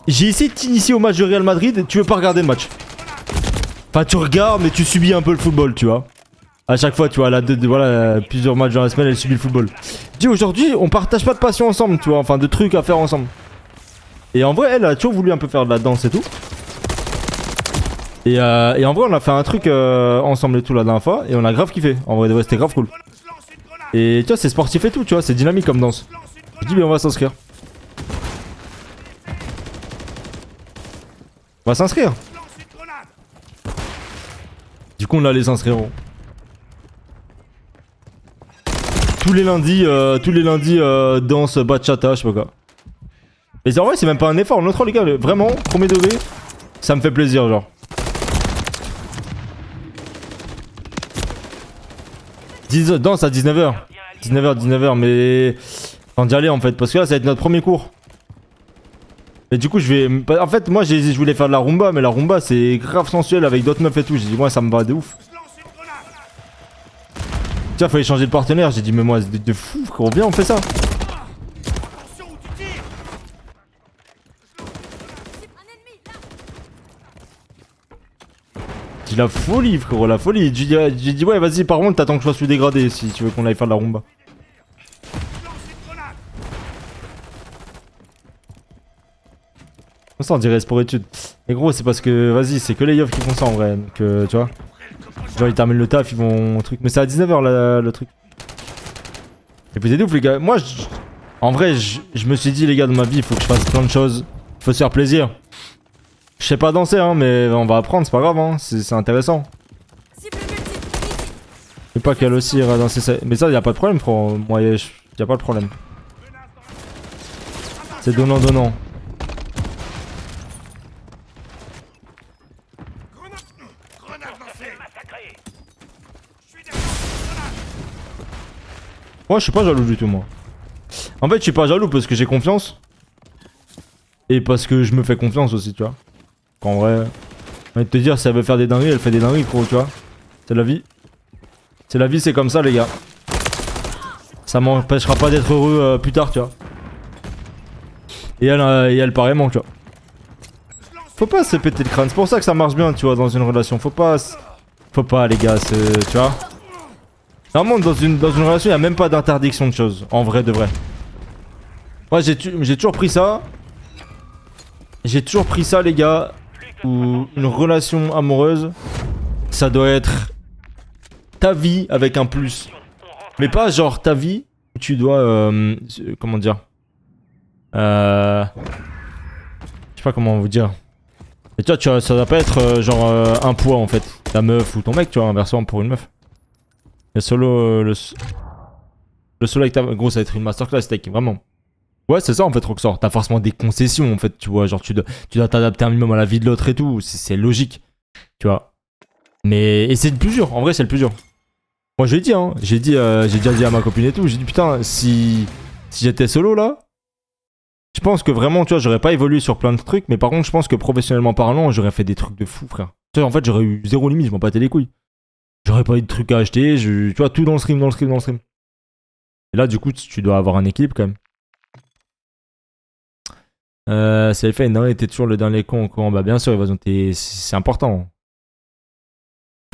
j'ai essayé de t'initier au match de Real Madrid, tu veux pas regarder le match. Enfin, tu regardes, mais tu subis un peu le football, tu vois. À chaque fois, tu vois, voilà, plusieurs matchs dans la semaine, elle subit le football. Je dis aujourd'hui, on partage pas de passion ensemble, tu vois, enfin de trucs à faire ensemble. Et en vrai, elle a toujours voulu un peu faire de la danse et tout. Et en vrai, on a fait un truc ensemble et tout la dernière fois, et on a grave kiffé. En vrai, c'était grave cool. Je lance une grenade. Et tu vois, c'est sportif et tout, tu vois, c'est dynamique comme danse. Je lance une Je grenade. dis, mais on va s'inscrire. On va s'inscrire. Je lance une grenade. Du coup, on allait s'inscrire. Tous les lundis, danse bachata, je sais pas quoi. Mais en vrai, c'est même pas un effort. Notre les gars, vraiment, premier degré, ça me fait plaisir, genre. Danse à 19h. 19h, mais. Enfin, d'y aller en fait, parce que là, ça va être notre premier cours. Et du coup, je vais. En fait, moi, je voulais faire de la rumba, mais la rumba, c'est grave sensuel avec d'autres meufs et tout. J'ai dit, moi, ça me va de ouf. Je lance une grenade. Tiens, fallait changer de partenaire. J'ai dit, mais moi, c'est de fou, frérot, viens, on fait ça. Attention où tu tires. Un ennemi là. J'ai dit la folie, frérot, la folie. J'ai dit, ouais, vas-y, par contre, t'attends que je sois sous dégradé si tu veux qu'on aille faire de la rumba. Je lance une grenade. Ça, on dirait sport études. Mais gros, c'est parce que, vas-y, c'est que les yofs qui font ça en vrai. Donc, tu vois. Genre, ils terminent le taf, ils vont. Truc. Mais c'est à 19h le truc. Et puis, c'est ouf, les gars. Moi, en vrai, je me suis dit, les gars, dans ma vie, il faut que je fasse plein de choses. Faut se faire plaisir. Je sais pas danser, hein, mais on va apprendre, c'est pas grave, hein. C'est intéressant. Cible multiple. Je sais pas qu'elle aussi ira danser ça. Mais ça, y a pas de problème, frérot. Moi, y a pas de problème. C'est donnant-donnant. Grenade lancée. Massacré. Je suis derrière une grenade. Moi, je suis pas jaloux du tout, moi. En fait, je suis pas jaloux parce que j'ai confiance. Et parce que je me fais confiance aussi, tu vois. Qu'en vrai, j'ai envie de te dire, si elle veut faire des dingueries, elle fait des dingueries, gros, tu vois. C'est la vie. C'est la vie, c'est comme ça, les gars. Ça m'empêchera pas d'être heureux plus tard, tu vois. Et elle pareillement, tu vois. Faut pas se péter le crâne, c'est pour ça que ça marche bien, tu vois, dans une relation. Faut pas, les gars, tu vois. Normalement, dans une relation, il y a même pas d'interdiction de choses, en vrai de vrai. Moi, j'ai toujours pris ça. J'ai toujours pris ça, les gars, où une relation amoureuse, ça doit être ta vie avec un plus. Mais pas genre ta vie où tu dois, comment dire, je sais pas comment vous dire. Et tu vois, ça doit pas être genre un poids en fait, ta meuf ou ton mec, tu vois, inversement pour une meuf. Le solo. Le solo avec ta. Gros, ça va être une masterclass, steak, vraiment. Ouais, c'est ça en fait, Roxor. T'as forcément des concessions en fait, tu vois. Genre, tu dois t'adapter un minimum à la vie de l'autre et tout. C'est logique, tu vois. Mais. Et c'est le plus dur, en vrai, c'est le plus dur. Moi, je l'ai dit, hein. J'ai déjà dit à ma copine et tout. J'ai dit, putain, si j'étais solo là. Je pense que vraiment, tu vois, j'aurais pas évolué sur plein de trucs. Mais par contre, je pense que professionnellement parlant, j'aurais fait des trucs de fou, frère. Tu vois, en fait, j'aurais eu zéro limite, je m'en battais les couilles. J'aurais pas eu de trucs à acheter. Tu vois, tout dans le stream, dans le stream, dans le stream. Et là, du coup, tu dois avoir un équilibre quand même. C'est le fait, non, t'es toujours le dernier con au courant. Bah, bien sûr, Evasion, c'est important.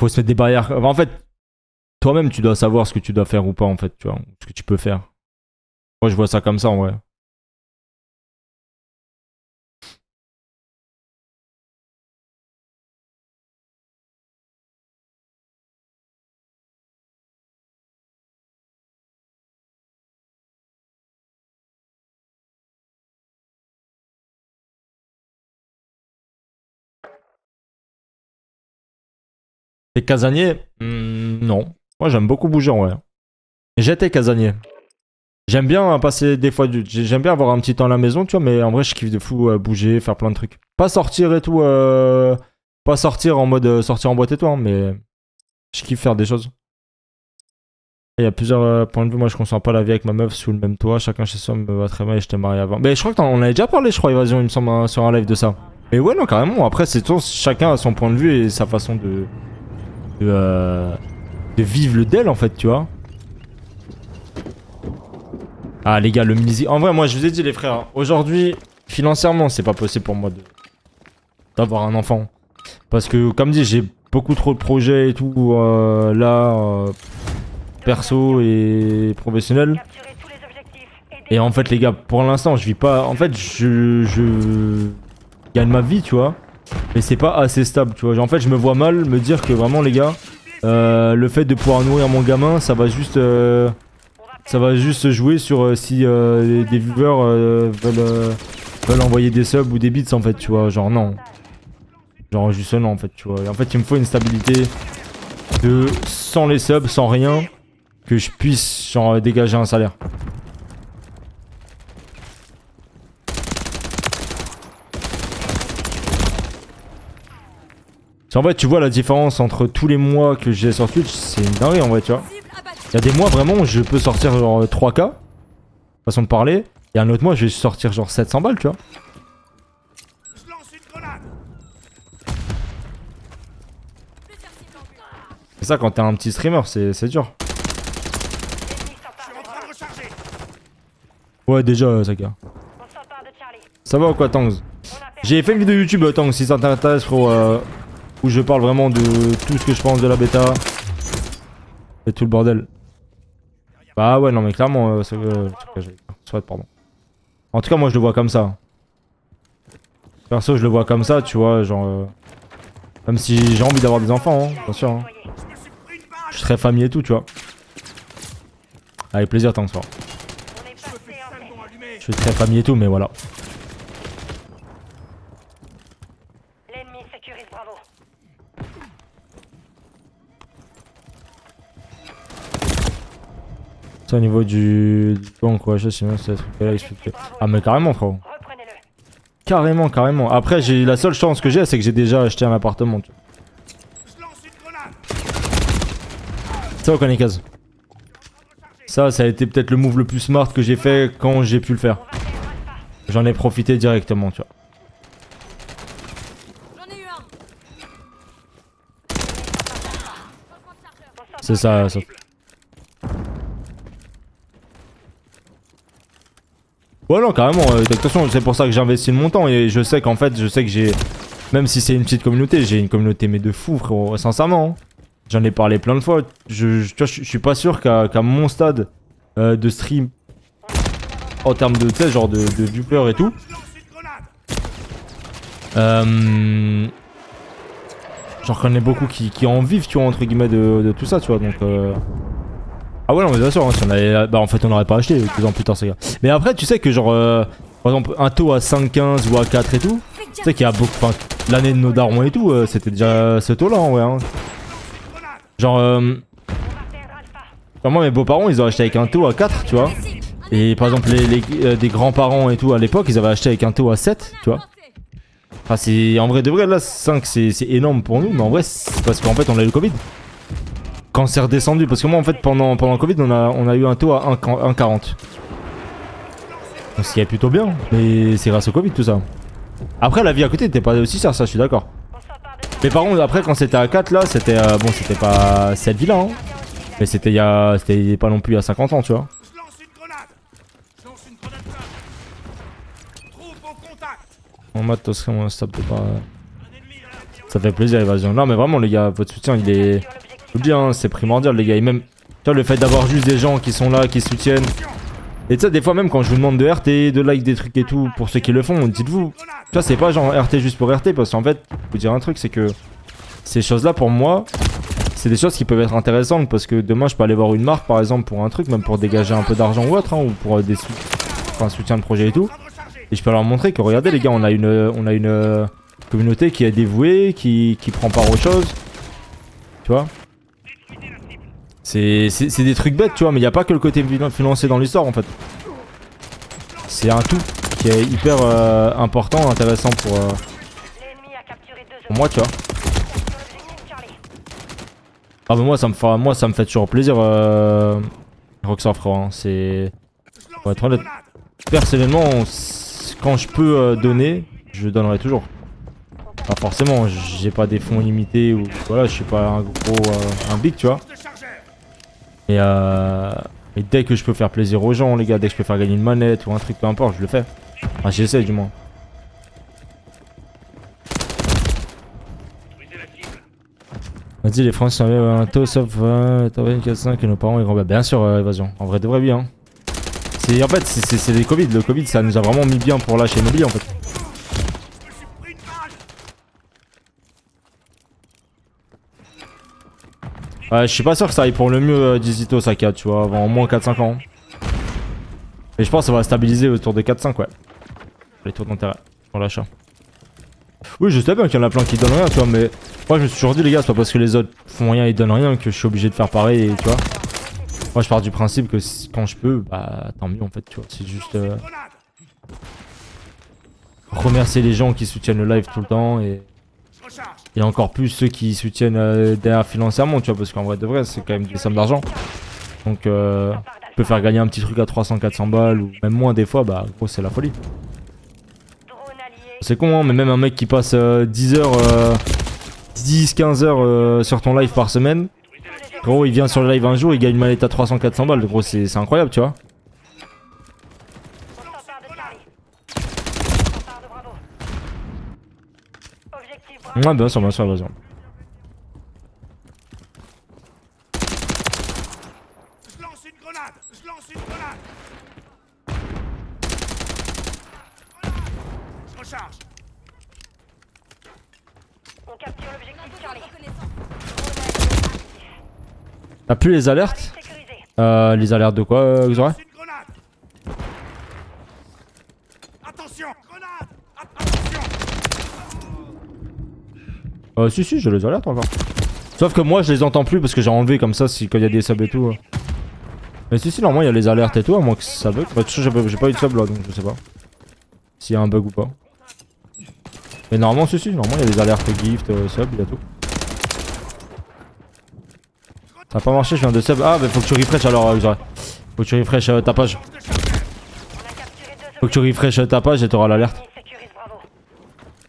Faut se mettre des barrières. Enfin, en fait, toi-même, tu dois savoir ce que tu dois faire ou pas, en fait, tu vois, ce que tu peux faire. Moi, je vois ça comme ça, en vrai. T'es casanier? Non. Moi, j'aime beaucoup bouger, en vrai. J'étais casanier. J'aime bien passer des fois j'aime bien avoir un petit temps à la maison, tu vois, mais en vrai, je kiffe de fou bouger, faire plein de trucs. Pas sortir et tout, pas sortir en mode sortir en boîte et tout, hein, mais je kiffe faire des choses. Il y a plusieurs points de vue. Moi, je conçois pas la vie avec ma meuf sous le même toit. Chacun chez soi me va très bien et je t'ai marié avant. Mais je crois qu'on avait déjà parlé, je crois, Évasion, il me semble, sur un live de ça. Mais ouais, non, carrément. Après, c'est tout, chacun a son point de vue et sa façon de vivre le DEL, en fait, tu vois. Ah les gars, le misi... En vrai, moi je vous ai dit les frères, aujourd'hui, financièrement, c'est pas possible pour moi d'avoir un enfant. Parce que, comme dit, j'ai beaucoup trop de projets et tout, perso et professionnel. Et en fait les gars, pour l'instant, je vis pas... En fait, je gagne ma vie, tu vois. Mais c'est pas assez stable, tu vois. Genre, en fait, je me vois mal me dire que vraiment les gars, le fait de pouvoir nourrir mon gamin, ça va juste... Ça va juste jouer sur si des viewers veulent envoyer des subs ou des bits en fait, tu vois. Genre non. Genre juste non en fait, tu vois. Et en fait, il me faut une stabilité de sans les subs, sans rien, que je puisse genre dégager un salaire. En fait, tu vois la différence entre tous les mois que j'ai sur Twitch, c'est une dinguerie en vrai, tu vois. Il y a des mois vraiment où je peux sortir genre 3K, façon de parler, et un autre mois je vais sortir genre 700 balles, tu vois. Je lance une grenade. C'est ça quand t'es un petit streamer, c'est dur. Je suis en train de recharger. Ouais déjà Saka. Ça va ou quoi Tangs? J'ai fait une vidéo YouTube Tangs si ça t'intéresse frérot, où je parle vraiment de tout ce que je pense de la bêta. Et tout le bordel. Bah ouais non mais clairement pardon. En tout cas moi je le vois comme ça. Perso je le vois comme ça tu vois genre même si j'ai envie d'avoir des enfants hein, bien sûr hein. Je serais famille et tout tu vois. Avec plaisir tant que soir. Je suis très famille et tout mais voilà. L'ennemi sécurise Bravo. C'est au niveau du banc quoi, je sais même si c'est là expliqué. Ah mais carrément frérot. Reprenez-le. Carrément. Après j'ai la seule chance que j'ai c'est que j'ai déjà acheté un appartement. Tu vois. Je lance une grenade. Ça on connaît case. Ça a été peut-être le move le plus smart que j'ai fait quand j'ai pu le faire. J'en ai profité directement tu vois. J'en ai eu un. C'est ça. Ouais non carrément, de toute façon c'est pour ça que j'ai investi mon temps et je sais qu'en fait, que j'ai... Même si c'est une petite communauté, j'ai une communauté mais de fou frérot, sincèrement. Hein. J'en ai parlé plein de fois, je suis pas sûr qu'à mon stade de stream, en termes de, tu sais, genre de viewers et tout, j'en connais beaucoup qui en vivent, tu vois, entre guillemets, de tout ça, tu vois, donc... Ah ouais non mais bien sûr, hein, si on avait... Bah en fait on n'aurait pas acheté 2 ans plus tard ces gars. Mais après tu sais que genre par exemple un taux à 5,15 ou à 4 et tout, tu sais qu'il y a beaucoup... Enfin l'année de nos darons et tout, c'était déjà ce taux là en vrai hein. Genre Enfin, moi mes beaux-parents ils ont acheté avec un taux à 4 tu vois. Et par exemple des grands-parents et tout à l'époque ils avaient acheté avec un taux à 7 tu vois. Enfin c'est en vrai de vrai là 5 c'est énorme pour nous mais en vrai c'est parce qu'en fait on a eu le Covid. Quand c'est redescendu parce que moi en fait pendant le Covid on a eu un taux à 1,40. Donc ce qui est plutôt bien mais c'est grâce au Covid tout ça. Après la vie à côté n'était pas aussi chère ça je suis d'accord. Mais par contre après quand c'était à 4 là c'était bon c'était pas cette vie là hein. Mais c'était pas non plus il y a 50 ans tu vois. Je lance une grenade. Je lance une grenade flash. Troupe au contact. En matos comment ça peut pas. Un ennemi là. Ça fait plaisir évasion. Non mais vraiment les gars, votre soutien il est. Je vous le dis hein, c'est primordial les gars. Et même, tu vois le fait d'avoir juste des gens qui sont là, qui soutiennent. Et tu sais des fois même quand je vous demande de RT, de like des trucs et tout, pour ceux qui le font, dites-vous. Tu vois c'est pas genre RT juste pour RT parce qu'en fait, je vous dire un truc, c'est que ces choses là pour moi, c'est des choses qui peuvent être intéressantes parce que demain je peux aller voir une marque par exemple pour un truc, même pour dégager un peu d'argent ou autre, hein, ou pour un soutien de projet et tout. Et je peux leur montrer que regardez les gars, on a une communauté qui est dévouée, qui prend part aux choses. Tu vois. C'est des trucs bêtes tu vois, mais il n'y a pas que le côté financier dans l'histoire en fait. C'est un tout qui est hyper important, intéressant pour moi tu vois. Ah mais moi ça me fait toujours plaisir Rockstar frère hein. C'est pour être honnête, personnellement quand je peux donner je donnerai toujours. Pas forcément j'ai pas des fonds illimités ou voilà je suis pas un gros un big tu vois. Et dès que je peux faire plaisir aux gens les gars, dès que je peux faire gagner une manette ou un truc peu importe je le fais. Enfin j'essaie du moins. Vas-y les Français avaient un taux sauf 4-5 et nos parents ils grand. Bah, bien sûr évasion, en vrai de vrai bien. C'est en fait c'est les Covid, le Covid ça nous a vraiment mis bien pour lâcher nos billes en fait. Je me suis pris une balle. Ouais, je suis pas sûr que ça aille pour le mieux Dizito Saka tu vois, avant au moins 4-5 ans. Et je pense que ça va stabiliser autour de 4-5 ouais. Les taux d'intérêt pour l'achat. Oui je sais bien qu'il y en a plein qui donnent rien tu vois mais moi je me suis toujours dit les gars c'est pas parce que les autres font rien et donnent rien que je suis obligé de faire pareil et, tu vois. Moi je pars du principe que quand je peux bah tant mieux en fait tu vois. C'est juste remercier les gens qui soutiennent le live tout le temps et encore plus ceux qui soutiennent derrière financièrement tu vois parce qu'en vrai de vrai c'est quand même des sommes d'argent. Donc tu peux faire gagner un petit truc à 300-400 balles ou même moins des fois bah gros c'est la folie. C'est con hein mais même un mec qui passe 10 heures 10-15 heures sur ton live par semaine, gros il vient sur le live un jour il gagne une manette à 300-400 balles gros c'est incroyable tu vois. Ouais bien sûr bien sûr. Je lance une grenade. Je lance une grenade. Je recharge. On capture l'objectif Charlie. T'as plus les alertes Sécurisé. les alertes de quoi Xora? Lance une grenade. Attention. Grenade. Attention. Si je les alertes encore. Sauf que moi je les entends plus parce que j'ai enlevé comme ça si quand il y a des subs et tout. Mais si normalement il y a les alertes et tout à moins que ça bug. Bah tu sais j'ai pas eu de sub là donc je sais pas s'il y a un bug ou pas. Mais normalement si normalement il y a des alertes gift, sub, il y a tout. Ça a pas marché je viens de sub. Ah bah faut que tu refresh alors Xora. Faut que tu refresh ta page. On a capturé deux Faut que tu refresh ta page et t'auras l'alerte. objectifs. Sécurise Bravo.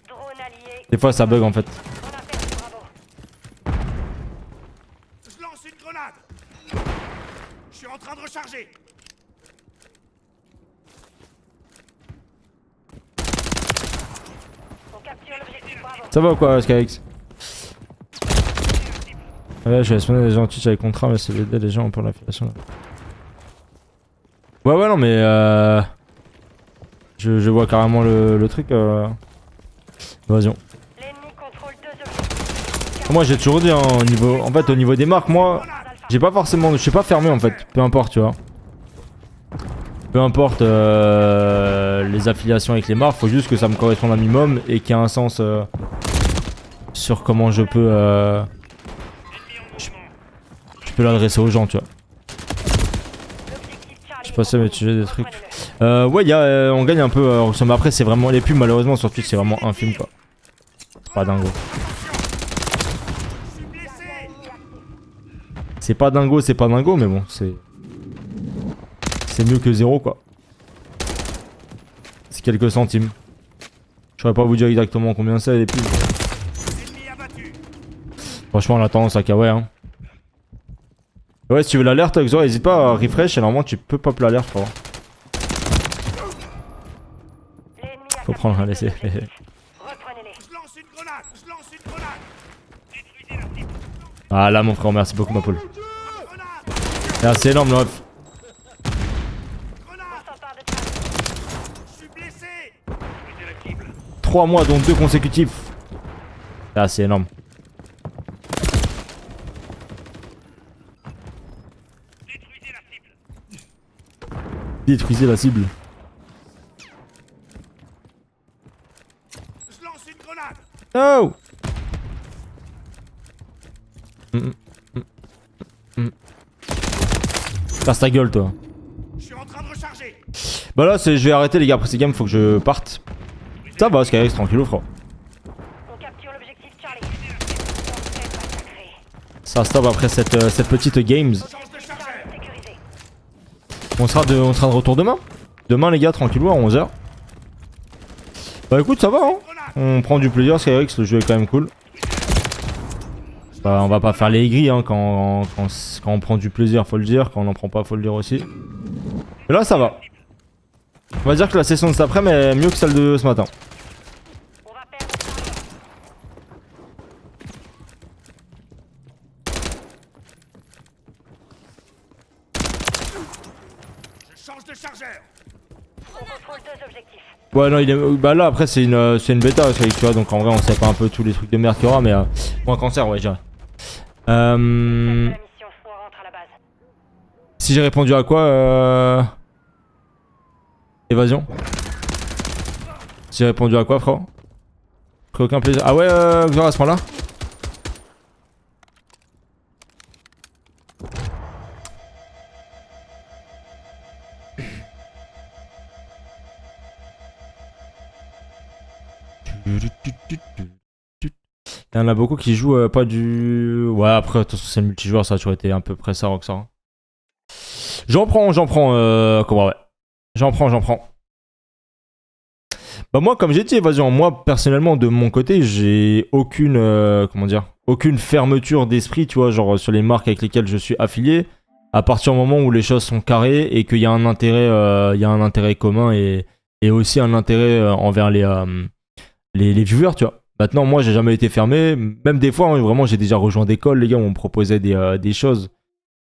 Drone allié. Des fois ça bug en fait. On a perdu Bravo. Je lance une grenade. Je suis en train de recharger. On capture l'objectif Bravo. Ça va ou quoi Skyx? Ouais je vais spawner des gens Twitch avec contrat mais c'est d'aider les gens pour l'affiliation là. Ouais non mais je vois carrément le truc Évasion. L'ennemi contrôle deux objectifs. Moi j'ai toujours dit hein, au niveau des marques moi j'ai pas forcément, je suis pas fermé en fait, peu importe tu vois. Peu importe les affiliations avec les marques, faut juste que ça me corresponde un minimum et qu'il y a un sens sur comment je peux l'adresser aux gens tu vois. passé à m'utiliser des trucs. Ouais, on gagne un peu. Mais après, c'est vraiment les pubs, malheureusement, sur Twitch, c'est vraiment infime quoi. C'est pas dingo. Je suis blessé. C'est pas dingo, mais bon, c'est. C'est mieux que zéro quoi. C'est quelques centimes. Je saurais pas vous dire exactement combien c'est les pubs. Ennemi abattu. Franchement, on a tendance à kawaii hein. Ouais, si tu veux l'alerte, Xor, n'hésite pas à refresh et normalement tu peux pop l'alerte, je crois. Faut prendre un laisser. Reprenez-les. Je lance une grenade. Je lance une grenade. Détruisez la cible. Ah là, mon frère, merci beaucoup, ma poule. Grenade. Ah, c'est énorme, le ref. Grenade. On s'empare de ça. Je suis blessé. Détruisez la cible. 3 mois, dont 2 consécutifs. Ah, c'est énorme. Détruisez la cible. Détruisez la cible. Je lance une grenade. Oh! Casse ta gueule, toi. Je suis en train de recharger. Bah là, je vais arrêter, les gars. Après ces games, faut que je parte. Ça va, Skyrex, tranquillou, frère. On capture l'objectif Charlie. On fait massacrer. Ça stop après cette petite games. Change de chargeur. Sécurisé. On sera de retour demain. Demain, les gars, tranquillou, à 11h. Bah écoute, ça va, hein. On prend du plaisir, Skyrex, le jeu est quand même cool. Bah, on va pas faire les aigris hein, quand on prend du plaisir, faut le dire. Quand on en prend pas, faut le dire aussi. Et là, ça va. On va dire que la session de cet après-midi est mieux que celle de ce matin. On va perdre Charlie. Je change de chargeur. On contrôle 2 objectifs. Ouais, non, il est. Bah là, après, c'est une bêta, tu vois. Donc en vrai, on sait pas un peu tous les trucs de merde qu'il y aura, mais. Pour un cancer, ouais, je dirais. La mission, on rentre à la base. Si j'ai répondu à quoi Évasion. Si j'ai répondu à quoi, frère? Pris aucun plaisir. Ah ouais, Xor à ce moment-là. Il y en a beaucoup qui jouent pas du... Ouais, après, de toute façon, c'est le multijoueur, ça a toujours été à peu près ça, Roxar. J'en prends, comment, ouais. J'en prends. Bah moi, comme j'ai dit, Évasion, moi, personnellement, de mon côté, j'ai aucune, comment dire, aucune fermeture d'esprit, tu vois, genre sur les marques avec lesquelles je suis affilié, à partir du moment où les choses sont carrées et qu'il y a un intérêt commun et aussi un intérêt envers les viewers, tu vois. Maintenant, moi, j'ai jamais été fermé. Même des fois, hein, vraiment, j'ai déjà rejoint des calls, les gars, où on me proposait des choses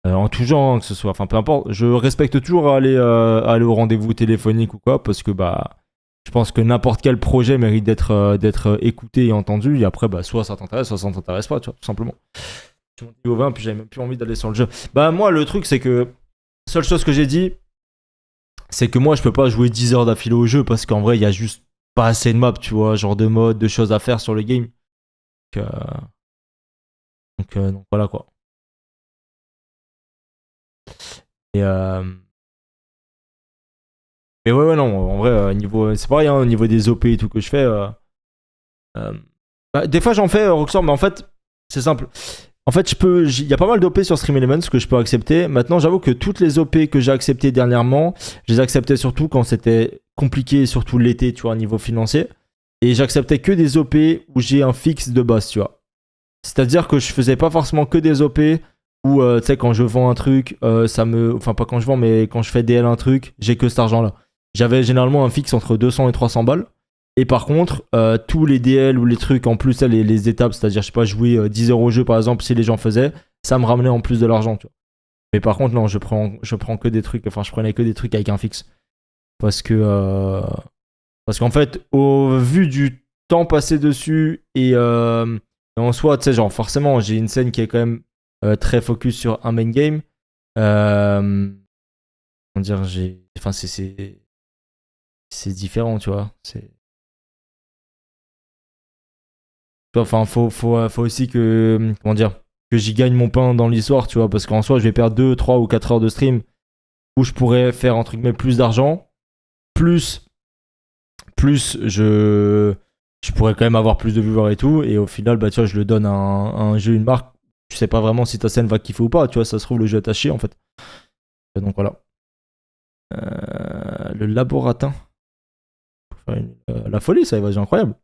en tout genre, hein, que ce soit, enfin, peu importe. Je respecte toujours aller au rendez-vous téléphonique ou quoi, parce que bah, je pense que n'importe quel projet mérite d'être écouté et entendu. Et après, bah, soit ça t'intéresse, soit ça ne t'intéresse pas, tu vois, tout simplement. Je suis monté au 20, puis j'avais même plus envie d'aller sur le jeu. Bah, moi, le truc, c'est que seule chose que j'ai dit, c'est que moi, je peux pas jouer 10 heures d'affilée au jeu, parce qu'en vrai, il y a juste pas assez de maps, tu vois, genre de modes, de choses à faire sur le game. Donc voilà quoi. Et mais ouais, non, en vrai, niveau, c'est pareil, hein, au niveau des OP et tout que je fais. Bah, des fois j'en fais, Roxor, mais en fait, c'est simple. En fait, il y a pas mal d'OP sur Stream Elements que je peux accepter. Maintenant, j'avoue que toutes les OP que j'ai acceptées dernièrement, je les acceptais surtout quand c'était compliqué, surtout l'été, tu vois, au niveau financier. Et j'acceptais que des OP où j'ai un fixe de base, tu vois. C'est-à-dire que je faisais pas forcément que des OP où, tu sais, quand je vends un truc, enfin, pas quand je vends, mais quand je fais DL un truc, j'ai que cet argent-là. J'avais généralement un fixe entre 200 et 300 balles. Et par contre, tous les DL ou les trucs en plus, les étapes, c'est-à-dire, je sais pas, jouer 10 euros au jeu par exemple, si les gens faisaient, ça me ramenait en plus de l'argent, tu vois. Mais par contre, non, je prends que des trucs, enfin, je prenais que des trucs avec un fixe. Parce qu'en fait, au vu du temps passé dessus et en soi, tu sais, genre, forcément, j'ai une scène qui est quand même très focus sur un main game. Comment dire, enfin, c'est différent, tu vois. Enfin, faut aussi que, comment dire, que j'y gagne mon pain dans l'histoire, tu vois, parce qu'en soi, je vais perdre 2, 3 ou 4 heures de stream où je pourrais faire entre guillemets plus d'argent, plus je pourrais quand même avoir plus de viewers et tout, et au final bah tu vois je le donne à un jeu, une marque, tu sais pas vraiment si ta scène va kiffer ou pas, tu vois, ça se trouve le jeu est à chier en fait. Et donc voilà. Le laboratin. La folie, ça évasion incroyable.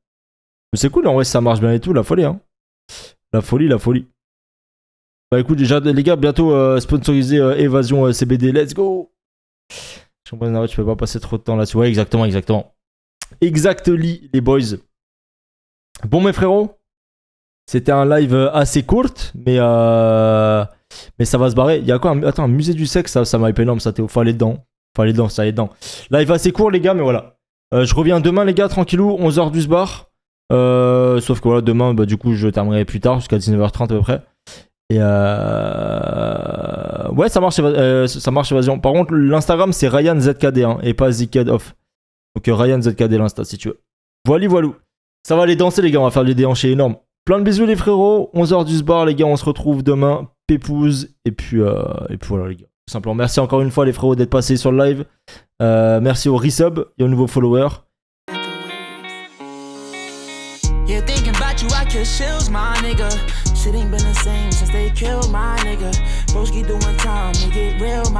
Mais c'est cool en vrai, ça marche bien et tout, la folie hein. La folie. Bah écoute déjà les gars, bientôt sponsorisé évasion CBD, let's go. Tu peux pas passer trop de temps là-dessus. Ouais exactement. Exactly les boys. Bon mes frérots, c'était un live assez court, mais ça va se barrer. Il y a quoi un musée du sexe, ça m'a hype énorme, ça Théo. Faut aller dedans, ça aller dedans. Live assez court les gars, mais voilà. Je reviens demain les gars, tranquillou, 11h du bar. Sauf que voilà, demain, bah, du coup, je terminerai plus tard, jusqu'à 19h30 à peu près. Et ouais, ça marche évasion. Par contre, l'Instagram, c'est Ryan ZKD hein, et pas ZKD off. Donc Ryan ZKD l'Insta si tu veux. Voilou. Ça va aller danser les gars, on va faire des déhanchés énormes. Plein de bisous les frérots, 11h du bar les gars, on se retrouve demain. Pépouze. Et puis voilà les gars. Tout simplement. Merci encore une fois les frérots d'être passés sur le live. Merci aux resub et aux nouveaux followers. Yeah, thinking about you, I kill chills, my nigga. Shit ain't been the same since they killed my nigga. Broski doing time, make it real, my